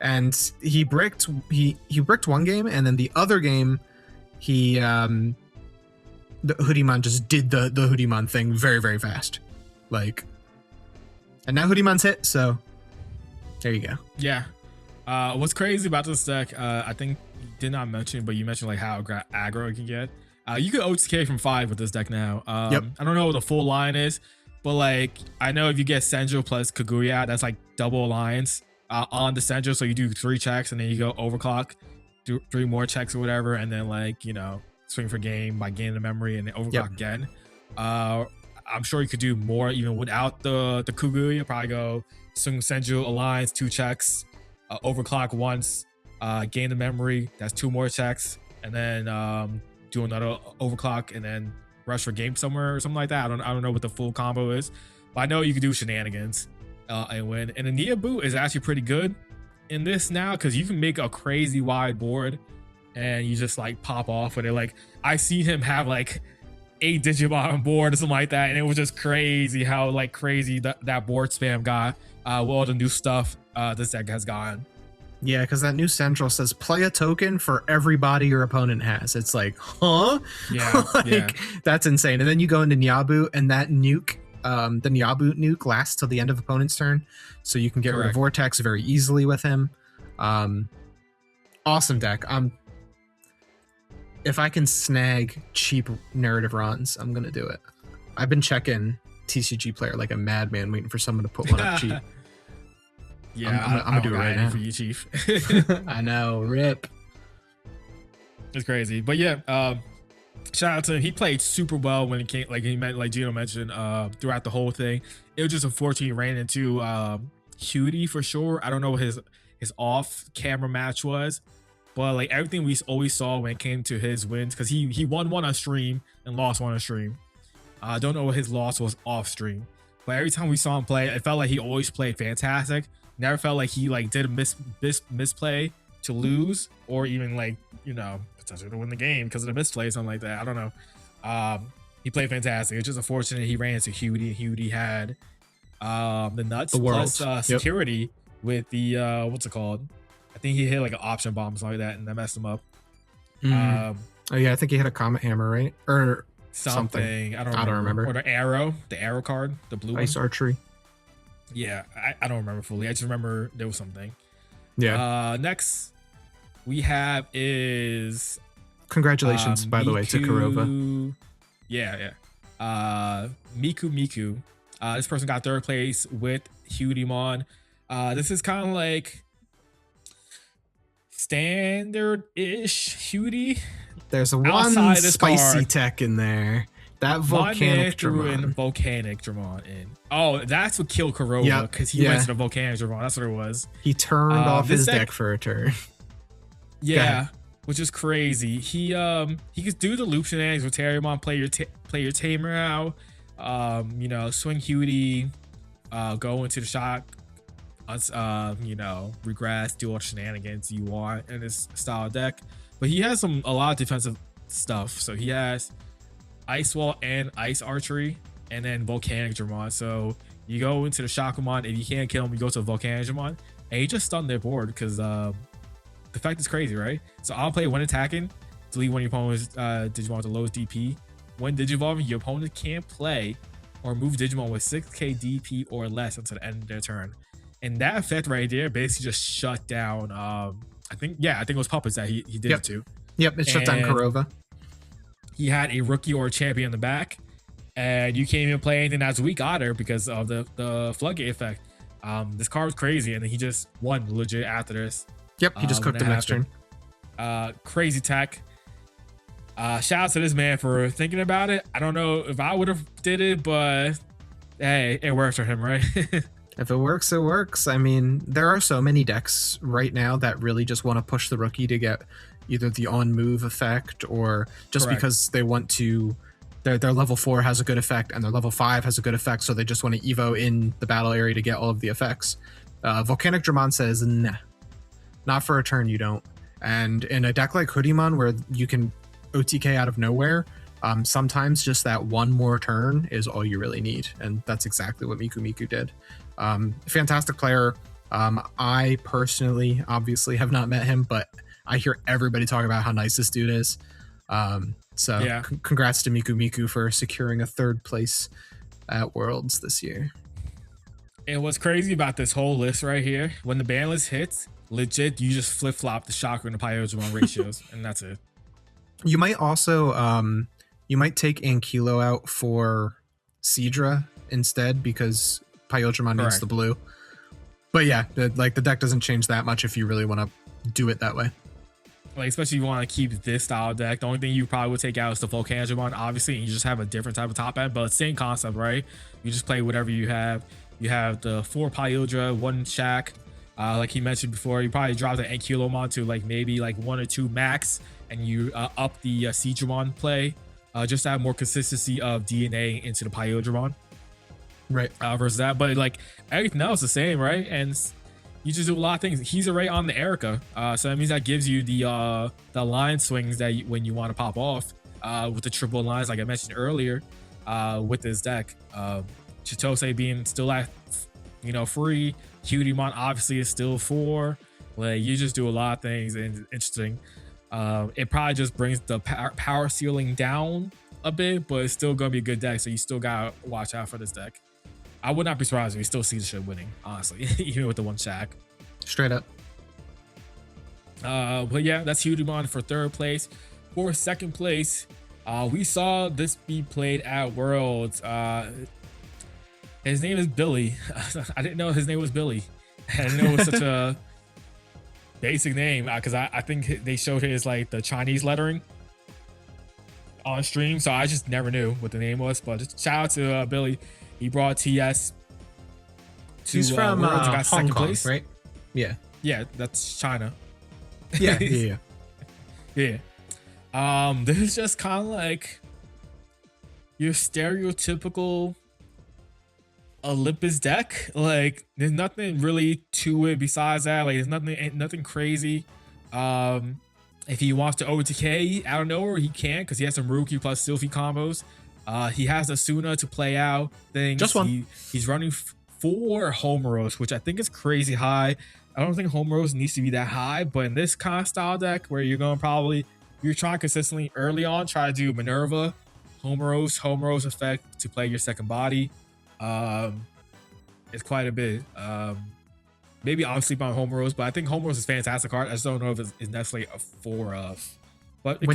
And he bricked one game, and then the other game the Hoodiemon just did the Hoodiemon thing very, very fast. And now Hoodiemon's hit, so there you go. Yeah. What's crazy about this deck, I think you did not mention, but you mentioned like how aggro it can get. You could OTK from 5 with this deck now. Yep. I don't know what the full line is, but like I know if you get Senjo plus Kaguya, that's like double alliance on the Senjo. So you do 3 checks and then you go overclock, do 3 more checks or whatever, and then swing for game by gaining the memory and then overclock again. I'm sure you could do more even without the Kaguya. Probably go swing Senju alliance, 2 checks, overclock once, gain the memory. That's 2 more checks, and then do another overclock and then rush for game somewhere or something like that. I don't know what the full combo is, but I know you can do shenanigans and win. And the Nia boot is actually pretty good. in this now because you can make a crazy wide board and you just like pop off with it. Like I see him have like 8 Digimon on board or something like that, and it was just crazy how like crazy that board spam got with all the new stuff this deck has gotten. Yeah, because that new central says play a token for every body your opponent has. It's like, huh? Yeah, like, that's insane. And then you go into Nyabu, and that nuke, the Nyabu nuke lasts till the end of opponent's turn, so you can get rid of Vortex very easily with him. Awesome deck. If I can snag cheap narrative runs, I'm gonna do it. I've been checking TCG Player like a madman, waiting for someone to put one up cheap. Yeah, I'm gonna do it right now for you, Chief. I know, rip. It's crazy, but yeah, shout out to him. He played super well when it came. Like Gino mentioned, throughout the whole thing. It was just unfortunate he ran into Cutie for sure. I don't know what his off-camera match was, but like everything we always saw when it came to his wins, because he won one on stream and lost one on stream. I don't know what his loss was off stream, but every time we saw him play, it felt like he always played fantastic. Never felt like he like did a misplay to lose, or even like, you know, potentially to win the game because of the misplay, something like that. I don't know. He played fantastic. It's just unfortunate he ran into Hewdy. Hewdy had the nuts plus security with the what's it called? I think he hit like an option bomb or something like that, and that messed him up. Oh yeah, I think he hit a Comet Hammer, right? Or something. I don't remember. Or the arrow card, the blue Ice one. Archery. Yeah, I don't remember fully. I just remember there was something. Yeah. Next we have is congratulations, by the way, to Kurova. Yeah. Miku. This person got 3rd place with Hewdymon. This is kind of like standard-ish Hewdy. There's one spicy tech in there. That volcanic Dramon. Volcanic Dramon in. Oh, that's what killed Kurova, because he went to the volcanic Dramon. That's what it was. He turned off his deck for a turn. Yeah, which is crazy. He could do the loop shenanigans with Terriermon, play your Tamer out, you know, swing Hewdy, go into the shock, you know, regress, do all the shenanigans you want in this style deck. But he has a lot of defensive stuff. So he has Ice Wall and Ice Archery, and then Volcanic Dramon. So you go into the Shakumon, if you can't kill him, you go to Volcanic Dramon, and he just stunned their board because the fact is crazy, right? So I'll play when attacking, delete one of your opponent's Digimon with the lowest DP. When Digivolving, your opponent can't play or move Digimon with 6k DP or less until the end of their turn. And that effect right there basically just shut down. I think it was Puppets that he did it to. Yep, it shut down Kurova. He had a rookie or a champion in the back, and you can't even play anything that's weak either because of the floodgate effect. This card was crazy, and then he just won legit after this. Yep, he just cooked him next turn. Crazy tech. Shout out to this man for thinking about it. I don't know if I would have did it, but hey, it works for him, right? If it works, it works. I mean, there are so many decks right now that really just want to push the rookie to get either the on-move effect or just because they want to, their level 4 has a good effect and their level 5 has a good effect, so they just want to evo in the battle area to get all of the effects. Volcanic Dramon says, nah, not for a turn you don't. And in a deck like Hoodymon where you can OTK out of nowhere, sometimes just that one more turn is all you really need, and that's exactly what Miku did. Fantastic player. I personally obviously have not met him, but I hear everybody talk about how nice this dude is. Congrats to Miku for securing a 3rd place at Worlds this year. And what's crazy about this whole list right here, when the ban list hits, legit, you just flip-flop the Chakra and the Pyodramon ratios, and that's it. You might also you might take Ankylo out for Seadra instead because Pyodramon needs the blue. But yeah, the deck doesn't change that much if you really want to do it that way. Like, especially if you want to keep this style deck, the only thing you probably would take out is the Volcanic, obviously, and you just have a different type of top end, but same concept, right? You just play whatever you have. You have the 4 Pyodra, 1 Shaq. Like he mentioned before, you probably drop the Ankylomon to like maybe like 1 or 2 max, and you up the Seadramon play just to have more consistency of DNA into the Pyodramon. Right. Versus that, but like everything else is the same, right? And you just do a lot of things. He's already on the Erica, so that means that gives you the line swings that when you want to pop off with the triple lines, like I mentioned earlier, with this deck. Chitose being still at free. Cutiemon obviously is still 4. Like you just do a lot of things, and it's interesting. It probably just brings the power ceiling down a bit, but it's still gonna be a good deck. So you still gotta watch out for this deck. I would not be surprised if we still see the shit winning, honestly, even with the one Shaq. Straight up. But yeah, that's Cutiemon for 3rd place. For 2nd place, we saw this be played at Worlds. His name is Billy. I didn't know his name was Billy. I didn't know it was such a basic name because I think they showed his like the Chinese lettering on stream, so I just never knew what the name was. But just shout out to Billy. He brought TS to He's from Worlds and got Hong 2nd Kong, place. right? Yeah. Yeah, that's China. Yeah. Yeah. This is just kind of like your stereotypical Olympus deck. Like there's nothing really to it besides that. Like there's nothing crazy. If he wants to OTK out of nowhere, he can, because he has some Rookie plus Sylphie combos. He has Asuna to play out things. Just one. He's running 4 Homeros, which I think is crazy high. I don't think Homeros needs to be that high, but in this kind of style deck where you're trying consistently early on, try to do Minerva, Homeros effect to play your second body. It's quite a bit. Maybe I'll sleep on Homeros, but I think Homeros is a fantastic card. I just don't know if it's necessarily a 4 of. But it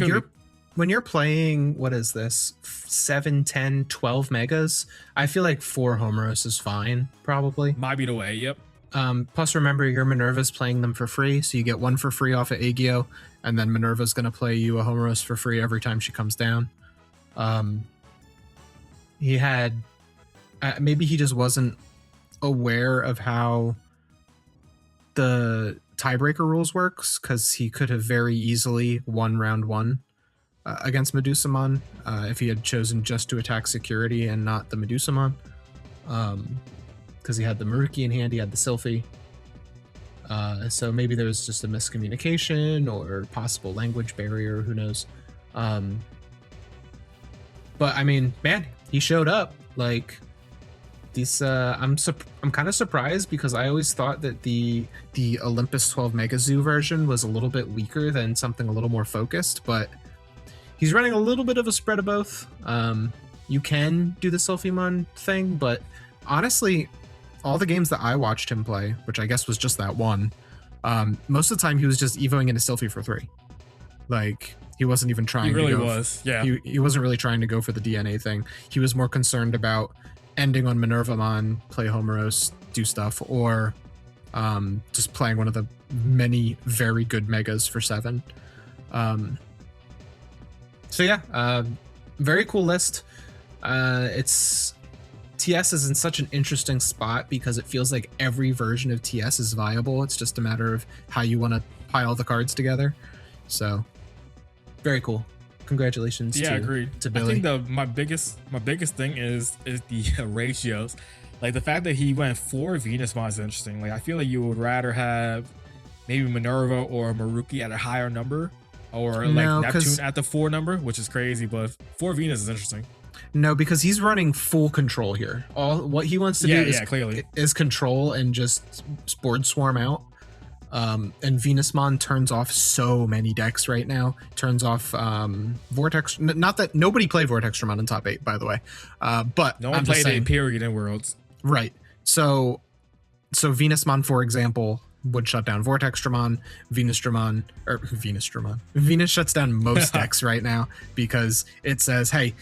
when you're playing, what is this, 7, 10, 12 megas, I feel like 4 Homeros is fine, probably. Might be the way, yep. Plus, remember, your Minerva's playing them for free, so you get 1 for free off of Aegyo, and then Minerva's going to play you a Homeros for free every time she comes down. He had... maybe he just wasn't aware of how the tiebreaker rules works, because he could have very easily won round 1 against Medusamon if he had chosen just to attack security and not the Medusamon, because he had the Maruki in hand, he had the Sylphie. So maybe there was just a miscommunication or possible language barrier, who knows. But I mean, man, he showed up. Like, these I'm kind of surprised, because I always thought that the Olympus 12 Mega Zoo version was a little bit weaker than something a little more focused, but he's running a little bit of a spread of both. You can do the Sylphimon thing, but honestly, all the games that I watched him play, which I guess was just that one, most of the time he was just evoing into Sylphie for 3. Like, he wasn't even trying to go. Yeah. He wasn't really trying to go for the DNA thing. He was more concerned about ending on Minervamon, play Homeros, do stuff, or just playing one of the many very good megas for 7. So yeah, very cool list. TS is in such an interesting spot because it feels like every version of TS is viable. It's just a matter of how you want to pile the cards together. So very cool. Congratulations. Yeah, agreed. To Billy. I think my biggest thing is the ratios. Like the fact that he went 4 Venusmon is interesting. Like I feel like you would rather have maybe Minerva or Maruki at a higher number, or like Neptune at the 4 number, which is crazy. But 4 Venus is interesting. No, because he's running full control here. All what he wants to do is control and just board swarm out. And Venusmon turns off so many decks right now. Turns off Vortex. Not that nobody played Vortextramon in top 8, by the way. But no one played it in period in Worlds. Right. So Venusmon, for example, would shut down Vortextramon, Venus shuts down most decks right now because it says, hey,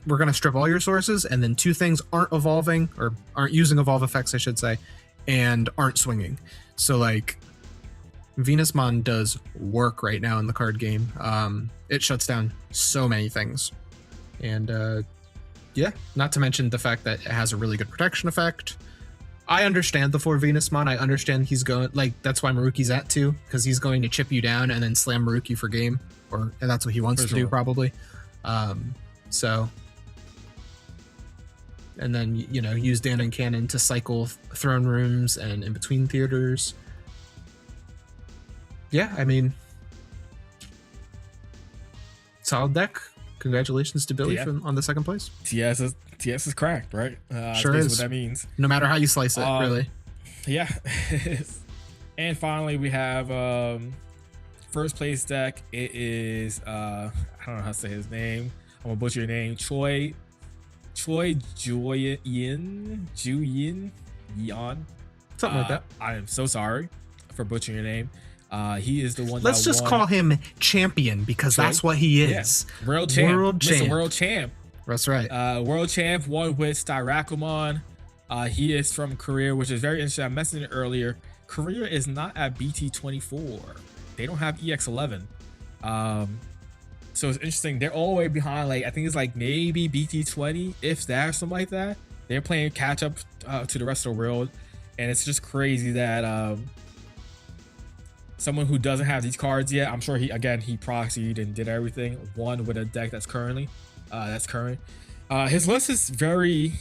we're going to strip all your sources, and then 2 things aren't evolving, or aren't using evolve effects, I should say, and aren't swinging. So, like, Venusmon does work right now in the card game. It shuts down so many things. And, yeah, not to mention the fact that it has a really good protection effect. I understand the 4 Venusmon. I understand he's going, like, that's why Maruki's at 2, because he's going to chip you down and then slam Maruki for game, and that's what he wants to do, probably. So... and then, use Dan and Cannon to cycle throne rooms and in between theaters. Yeah, I mean, solid deck. Congratulations to Billy on the second place. TS is cracked, right? Sure that's is. What that means. No matter how you slice it, really. Yeah. And finally, we have first place deck. It is I don't know how to say his name. I'm gonna butcher your name. Choi Juyin Yeon. Something like that. I am so sorry for butchering your name. He is the one. Let's just call him champion because that's what he is. Yeah. World champ. Mr. World champ. That's right. World champ won with Styrakumon. He is from Korea, which is very interesting. I mentioned it earlier. Korea is not at BT24. They don't have EX11. So it's interesting. They're all the way behind. Like I think it's like maybe BT20, if that, or something like that. They're playing catch up to the rest of the world, and it's just crazy that someone who doesn't have these cards yet, I'm sure he proxied and did everything, won with a deck that's current. His list is very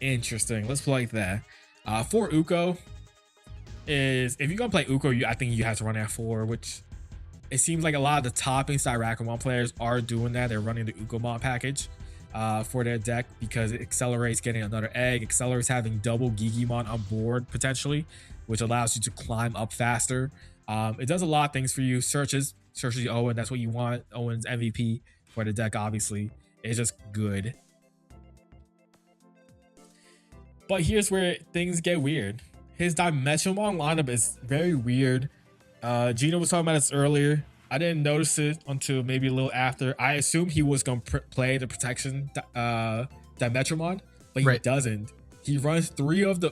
interesting. Let's play like that. For Uko is, if you're gonna play Uko, I think you have to run F4, which it seems like a lot of the topping Styrakumon players are doing that. They're running the Ukomon package for their deck because it accelerates getting another egg, accelerates having double Gigimon on board potentially, which allows you to climb up faster. It does a lot of things for you. Searches Owen. That's what you want. Owen's MVP for the deck, obviously. It's just good. But here's where things get weird. His Dimensionmon lineup is very weird. Gino was talking about this earlier. I didn't notice it until maybe a little after. I assumed he was going to play the protection Dimensionmon, but he doesn't. He runs 3 of the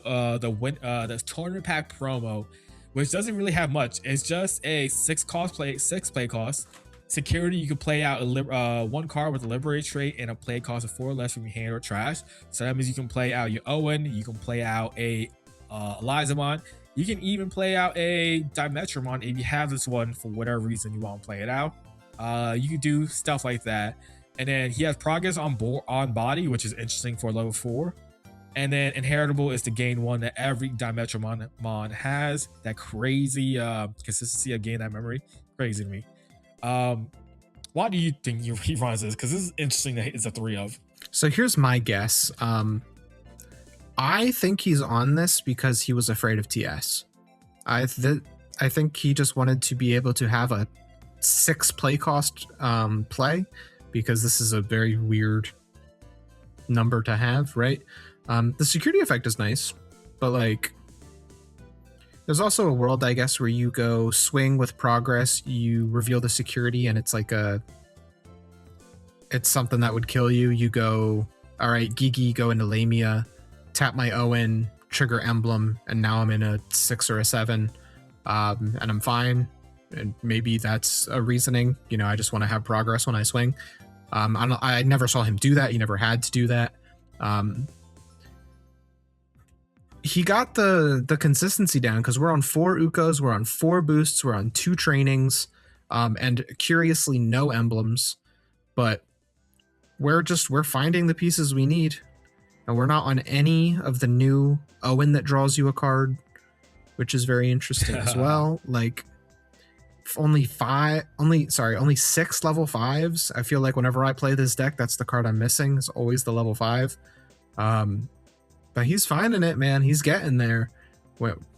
tournament pack promo, which doesn't really have much. It's just a 6 play cost. Security, you can play out 1 card with a Liberate trait and a play cost of 4 less from your hand or trash. So that means you can play out your Owen, you can play out a Elizamon, you can even play out a Dimetramon if you have this one for whatever reason you want to play it out. You can do stuff like that. And then he has progress on body, which is interesting for level 4. And then inheritable is to gain 1 that every Dimetramon has. That crazy consistency of gain that memory. Crazy to me. Why do you think he runs this? Because this is interesting that it's a 3 of. So here's my guess. I think he's on this because he was afraid of TS. I think he just wanted to be able to have a 6 play cost play, because this is a very weird number to have, right? The security effect is nice, but like there's also a world, I guess, where you go swing with progress, you reveal the security, and it's like it's something that would kill you. You go, all right, Gigi, go into Lamia, tap my Owen, trigger emblem, and now I'm in a 6 or a 7, and I'm fine. And maybe that's a reasoning. You know, I just want to have progress when I swing. I never saw him do that. He never had to do that. He got the consistency down because we're on 4 Ukos, we're on 4 boosts, we're on 2 trainings, and curiously no emblems, but we're finding the pieces we need, and we're not on any of the new Owen that draws you a card, which is very interesting as well. Like only 6 level 5s. I feel like whenever I play this deck, that's the card I'm missing. It's always the level 5. But he's finding it, man. He's getting there.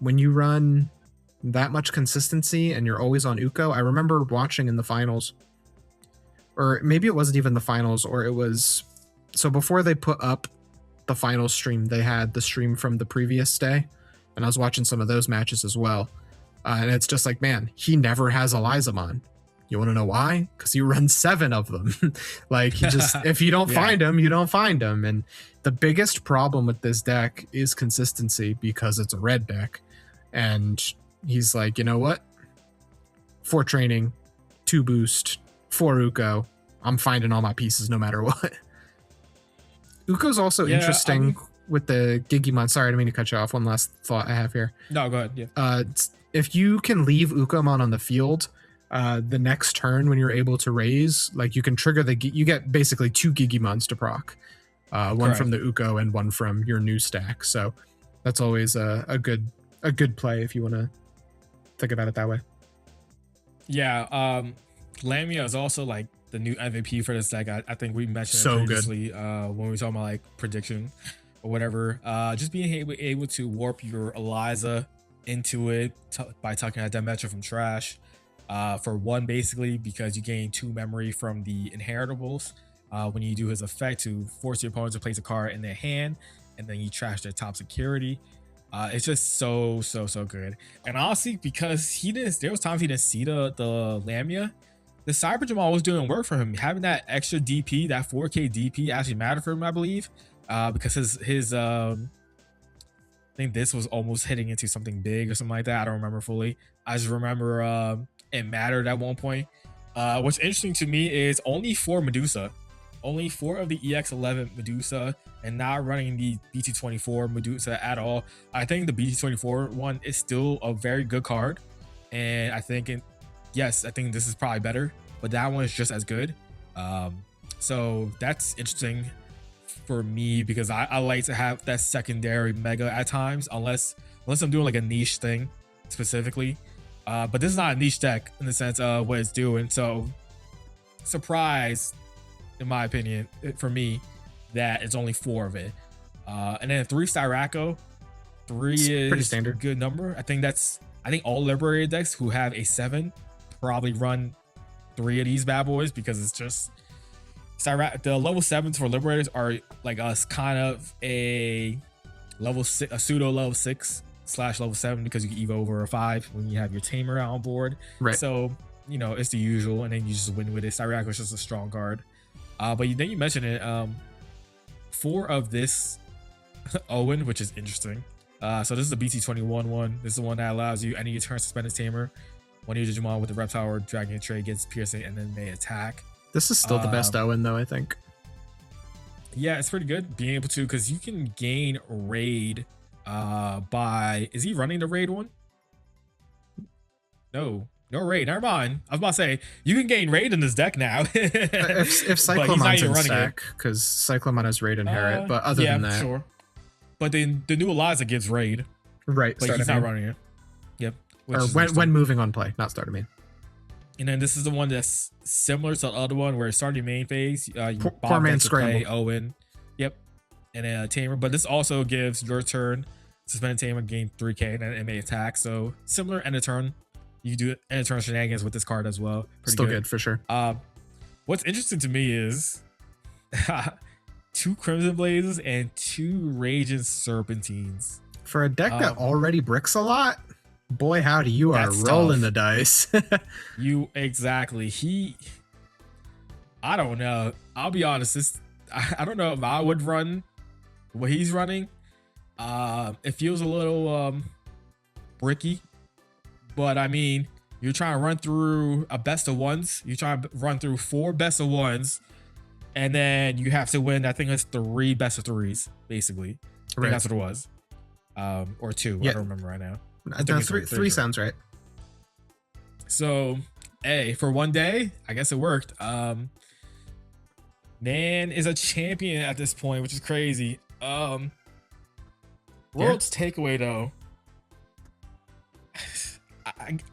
When you run that much consistency and you're always on Uko, I remember watching in the finals, or maybe it wasn't even the finals, or it was, so before they put up the final stream, they had the stream from the previous day, and I was watching some of those matches as well. And it's just like, man, he never has Elizamon. You want to know why? Because he runs 7 of them. Like, he just, if you don't find him, you don't find him. And the biggest problem with this deck is consistency, because it's a red deck. And he's like, you know what? 4 training, 2 boost, 4 Uko. I'm finding all my pieces no matter what. Uko's also interesting with the Gigimon. Sorry, I didn't mean to cut you off. One last thought I have here. No, go ahead. Yeah. If you can leave Ukomon on the field, the next turn when you're able to raise, like you can trigger you get basically 2 Gigimons to proc, one from the Uko and one from your new stack. So that's always a good play if you want to think about it that way. Yeah, Lamia is also like the new MVP for this deck. I think we mentioned So it previously when we were talking about like prediction or whatever. Just being able to warp your Eliza into it by tucking out Demetra from trash for one, basically because you gain 2 memory from the inheritables when you do his effect to force your opponent to place a card in their hand, and then you trash their top security. It's just so good. And honestly, because there was times he didn't see the Lamia, the Cyber Jamal was doing work for him. Having that extra DP, that 4K DP actually mattered for him, I believe. Because his I think this was almost hitting into something big or something like that. I don't remember fully. I just remember it mattered at one point. What's interesting to me is only 4 Medusa. Only 4 of the EX11 Medusa, and not running the BT24 Medusa at all. I think the BT24 one is still a very good card, and I think yes, I think this is probably better, but that one is just as good. So that's interesting for me because I like to have that secondary mega at times, unless I'm doing like a niche thing specifically. But this is not a niche deck in the sense of what it's doing. So surprise, in my opinion, for me, that it's only 4 of it. And then 3 Styraco. 3 is pretty standard. A good number. I think all Liberated decks who have a 7 probably run 3 of these bad boys because it's just the level 7s for Liberators are like us, kind of a pseudo level 6 / level 7 because you can evo over a 5 when you have your Tamer out on board. Right. So, it's the usual, and then you just win with it. Styraco is just a strong card. But then you mentioned it, 4 of this Owen, which is interesting. So this is the BT21 one. This is the one that allows you any turn suspend his Tamer. One of your Digimon with the Reptile or Dragon Trade gets piercing and then they attack. This is still the best Owen though, I think. Yeah, it's pretty good being able to, because you can gain raid by, is he running the raid one? No raid, never mind. I was about to say you can gain raid in this deck now. if Cyclomon's in stack, because Cyclomon has raid inherit, but other than that, sure. But then the new Eliza gives raid, right? But he's not running it. Yep. Or when moving on play, not start a main. And then this is the one that's similar to the other one where starting main phase, you poor man scramble. Owen, yep, and then Tamer. But this also gives your turn suspend Tamer, gain 3k, and then it may attack. So similar end of turn. You do end of turn shenanigans with this card as well. Still good for sure. What's interesting to me is 2 Crimson Blazes and 2 Raging Serpentines. For a deck that already bricks a lot, boy howdy, you are rolling the dice. Exactly. I don't know. I'll be honest. I don't know if I would run what he's running. It feels a little bricky. But I mean, you're trying to run through a best of ones. You're trying to run through 4 best of ones, and then you have to win. I think it's 3 best of 3s, basically. I think that's what it was, or 2. Yeah. I don't remember right now. No, 3 sounds right. So, for one day, I guess it worked. Man is a champion at this point, which is crazy. World's takeaway though.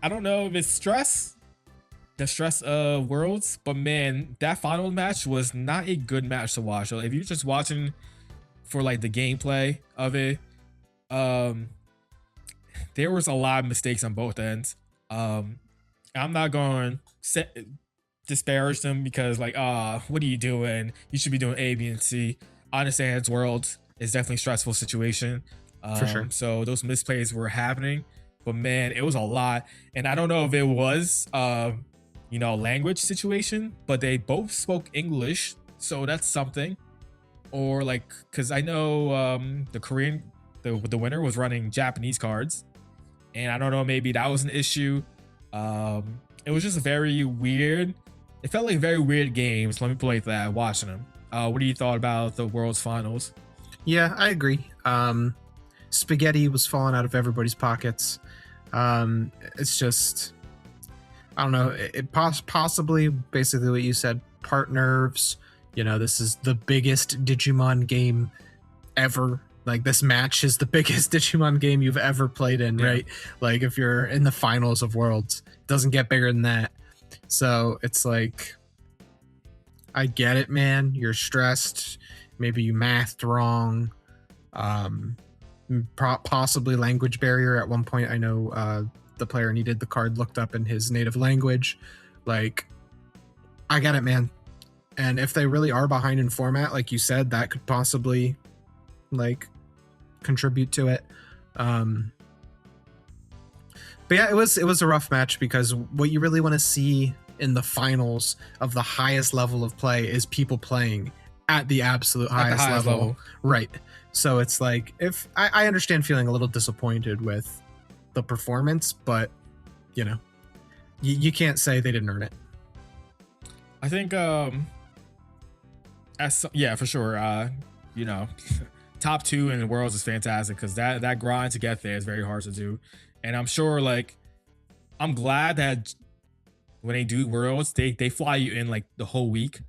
I don't know if it's the stress of Worlds, but man, that final match was not a good match to watch. So if you're just watching for like the gameplay of it, there was a lot of mistakes on both ends. I'm not going to disparage them because like, what are you doing? You should be doing A, B, and C. I understand it's Worlds. It's definitely a stressful situation. For sure. So those misplays were happening. But man, it was a lot. And I don't know if it was, language situation, but they both spoke English. So that's something. Or like, because I know the winner was running Japanese cards. And I don't know, maybe that was an issue. It was just very weird. It felt like very weird games. Let me play that, watching them. What do you thought about the World's Finals? Yeah, I agree. Spaghetti was falling out of everybody's pockets. It's just, I don't know, it possibly basically what you said, part nerves. This is the biggest Digimon game ever. like this match is the biggest Digimon game you've ever played in, right? Like if you're in the finals of Worlds, it doesn't get bigger than that. So it's like, I get it, man. You're stressed. Maybe you mathed wrong. Possibly language barrier. At one point, I know the player needed the card looked up in his native language. Like, I get it, man. And if they really are behind in format, like you said, that could possibly like contribute to it. But yeah, it was a rough match, because what you really want to see in the finals of the highest level of play is people playing at the absolute highest level. Right. So it's like, if I understand feeling a little disappointed with the performance, but you know, you can't say they didn't earn it. I think yeah, for sure. You know, top 2 in the Worlds is fantastic, because that grind to get there is very hard to do. And I'm sure, like, I'm glad that when they do Worlds, they fly you in like the whole week,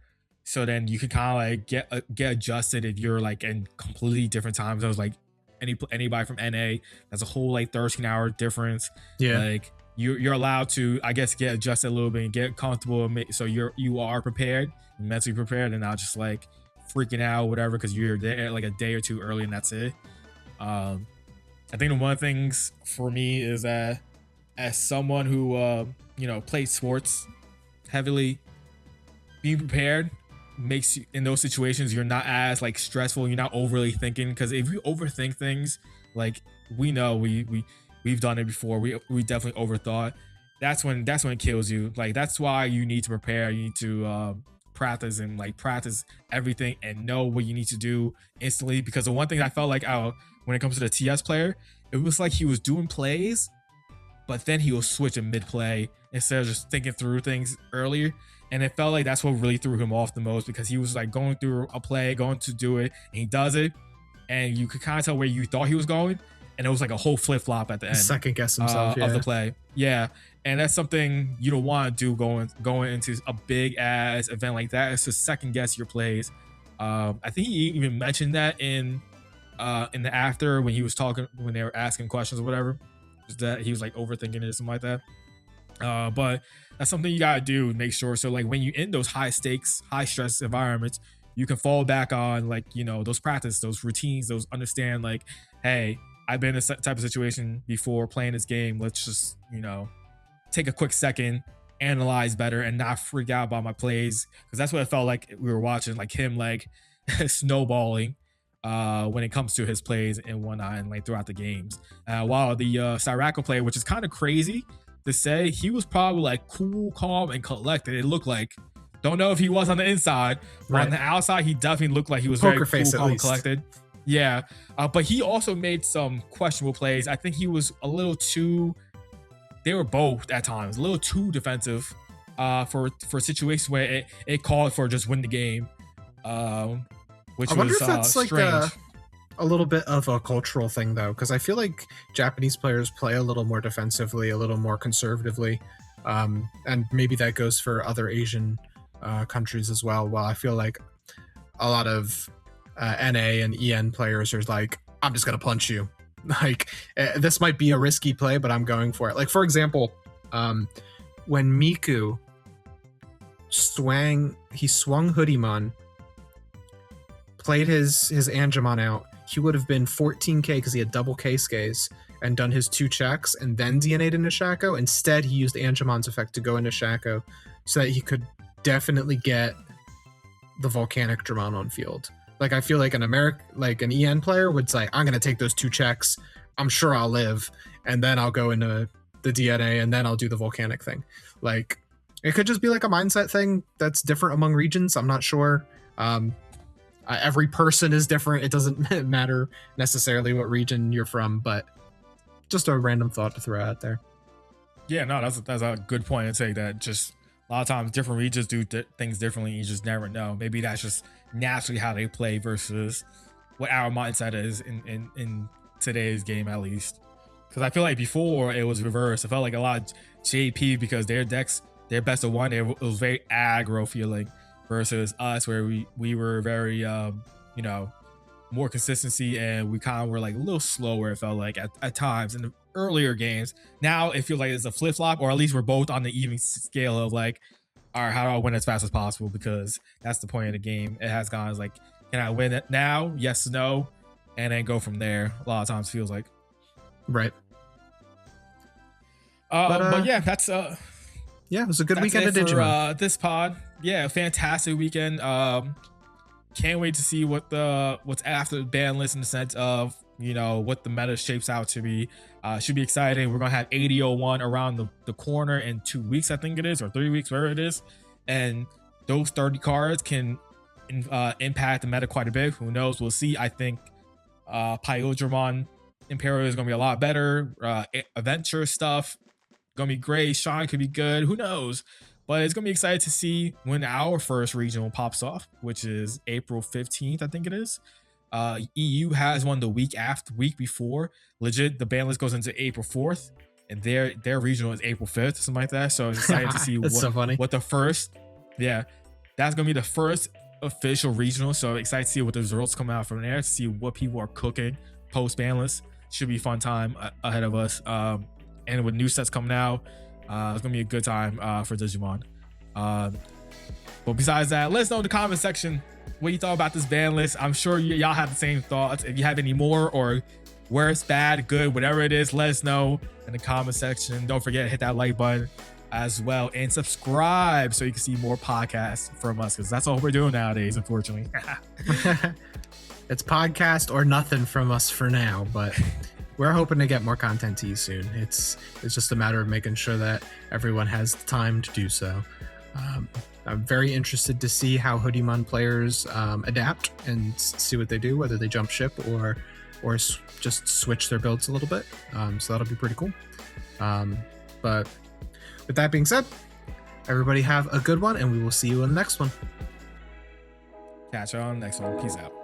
so then you can kind of like get adjusted if you're like in completely different time zones. Like anybody from NA, that's a whole like 13-hour difference. Yeah, like you're allowed to, I guess, get adjusted a little bit and get comfortable, so you are prepared, mentally prepared, and not just like freaking out or whatever because you're there like a day or two early and that's it. I think one of the things for me is that as someone who you know, plays sports heavily, being prepared makes you, in those situations, you're not as like stressful, you're not overly thinking, because if you overthink things, like we know we've done it before, we definitely overthought, that's when it kills you. Like that's why you need to prepare, you need to practice and like practice everything and know what you need to do instantly. Because the one thing I felt like when it comes to the TS player, it was like he was doing plays, but then he will switch in mid-play instead of just thinking through things earlier. And it felt like that's what really threw him off the most, because he was like going through a play, going to do it, and he does it, and you could kind of tell where you thought he was going, and it was like a whole flip-flop at the end. Second guess himself, of the play. Yeah. And that's something you don't want to do going into a big ass event like that, is to second guess your plays. I think he even mentioned that in the after, when he was talking, when they were asking questions or whatever, that he was like overthinking it or something like that. But that's something you gotta do, make sure. So like when you're in those high stakes, high stress environments, you can fall back on like, you know, those practice, those routines, those understand like, hey, I've been in this type of situation before playing this game. Let's just, you know, take a quick second, analyze better, and not freak out about my plays, because that's what it felt like we were watching, like him like snowballing when it comes to his plays and whatnot, and like throughout the games. While the Siracco play, which is kind of crazy to say, he was probably like cool, calm, and collected. It looked like, don't know if he was on the inside, but right on the outside, he definitely looked like he was Poker very cool, calm, and least. collected. Yeah, but he also made some questionable plays. I think he was a little too. They were both at times a little too defensive for situations where it called for just win the game. Which I wonder if that's like a little bit of a cultural thing, though, because I feel like Japanese players play a little more defensively, a little more conservatively, and maybe that goes for other Asian countries as well. While I feel like a lot of NA and EN players are like, I'm just gonna punch you. Like, this might be a risky play, but I'm going for it. Like, for example, when Miku swung Hoodimon, played his Angemon out, he would have been 14k because he had double K-Skays and done his 2 checks and then DNA'd into Shaco. Instead, he used Angemon's effect to go into Shaco so that he could definitely get the Volcanic Dramon on field. Like, I feel like an EN player would say, I'm going to take those 2 checks. I'm sure I'll live. And then I'll go into the DNA and then I'll do the Volcanic thing. Like, it could just be like a mindset thing that's different among regions. I'm not sure. Every person is different. It doesn't matter necessarily what region you're from, but just a random thought to throw out there. Yeah, no, that's a good point to take. That just a lot of times different regions do things differently. You just never know. Maybe that's just naturally how they play versus what our mindset is in today's game, at least. Because I feel like before it was reversed. I felt like a lot of JP, because their decks, their best of one, it was very aggro feeling, versus us where we were very you know, more consistency, and we kind of were like a little slower, it felt like at times in the earlier games. Now it feels like it's a flip-flop, or at least we're both on the even scale of like, all right, how do I win as fast as possible? Because that's the point of the game. It has gone as like, can I win it now? Yes, no, and then go from there. A lot of times feels like. Right. But yeah, that's yeah, it was a good weekend of Digimon. This pod. Yeah, fantastic weekend. Can't wait to see what's after the ban list in the sense of, you know, what the meta shapes out to be. Should be exciting. We're gonna have 8001 around the corner in 2 weeks, I think it is, or 3 weeks, wherever it is, and those 30 cards can impact the meta quite a bit. Who knows? We'll see. I think Pyodramon Imperial is gonna be a lot better. Adventure stuff gonna be great. Sean could be good. Who knows? But it's gonna be exciting to see when our first regional pops off, which is April 15th, I think it is. EU has one the week before. Legit, the ban list goes into April 4th, and their regional is April 5th, something like that. So it's excited to see what the first, yeah, that's gonna be the first official regional. So excited to see what the results come out from there, to see what people are cooking post ban list. Should be a fun time ahead of us. And with new sets coming out, it's gonna be a good time for Digimon. But besides that, let us know in the comment section what you thought about this ban list. I'm sure y'all have the same thoughts. If you have any more, or where it's bad, good, whatever it is, let us know in the comment section. Don't forget to hit that like button as well, and subscribe so you can see more podcasts from us, because that's all we're doing nowadays, unfortunately. It's podcast or nothing from us for now, but we're hoping to get more content to you soon. It's just a matter of making sure that everyone has the time to do so. I'm very interested to see how Hoodiemon players adapt and see what they do, whether they jump ship or just switch their builds a little bit. So that'll be pretty cool. But with that being said, everybody have a good one, and we will see you in the next one. Catch you on the next one. Peace out.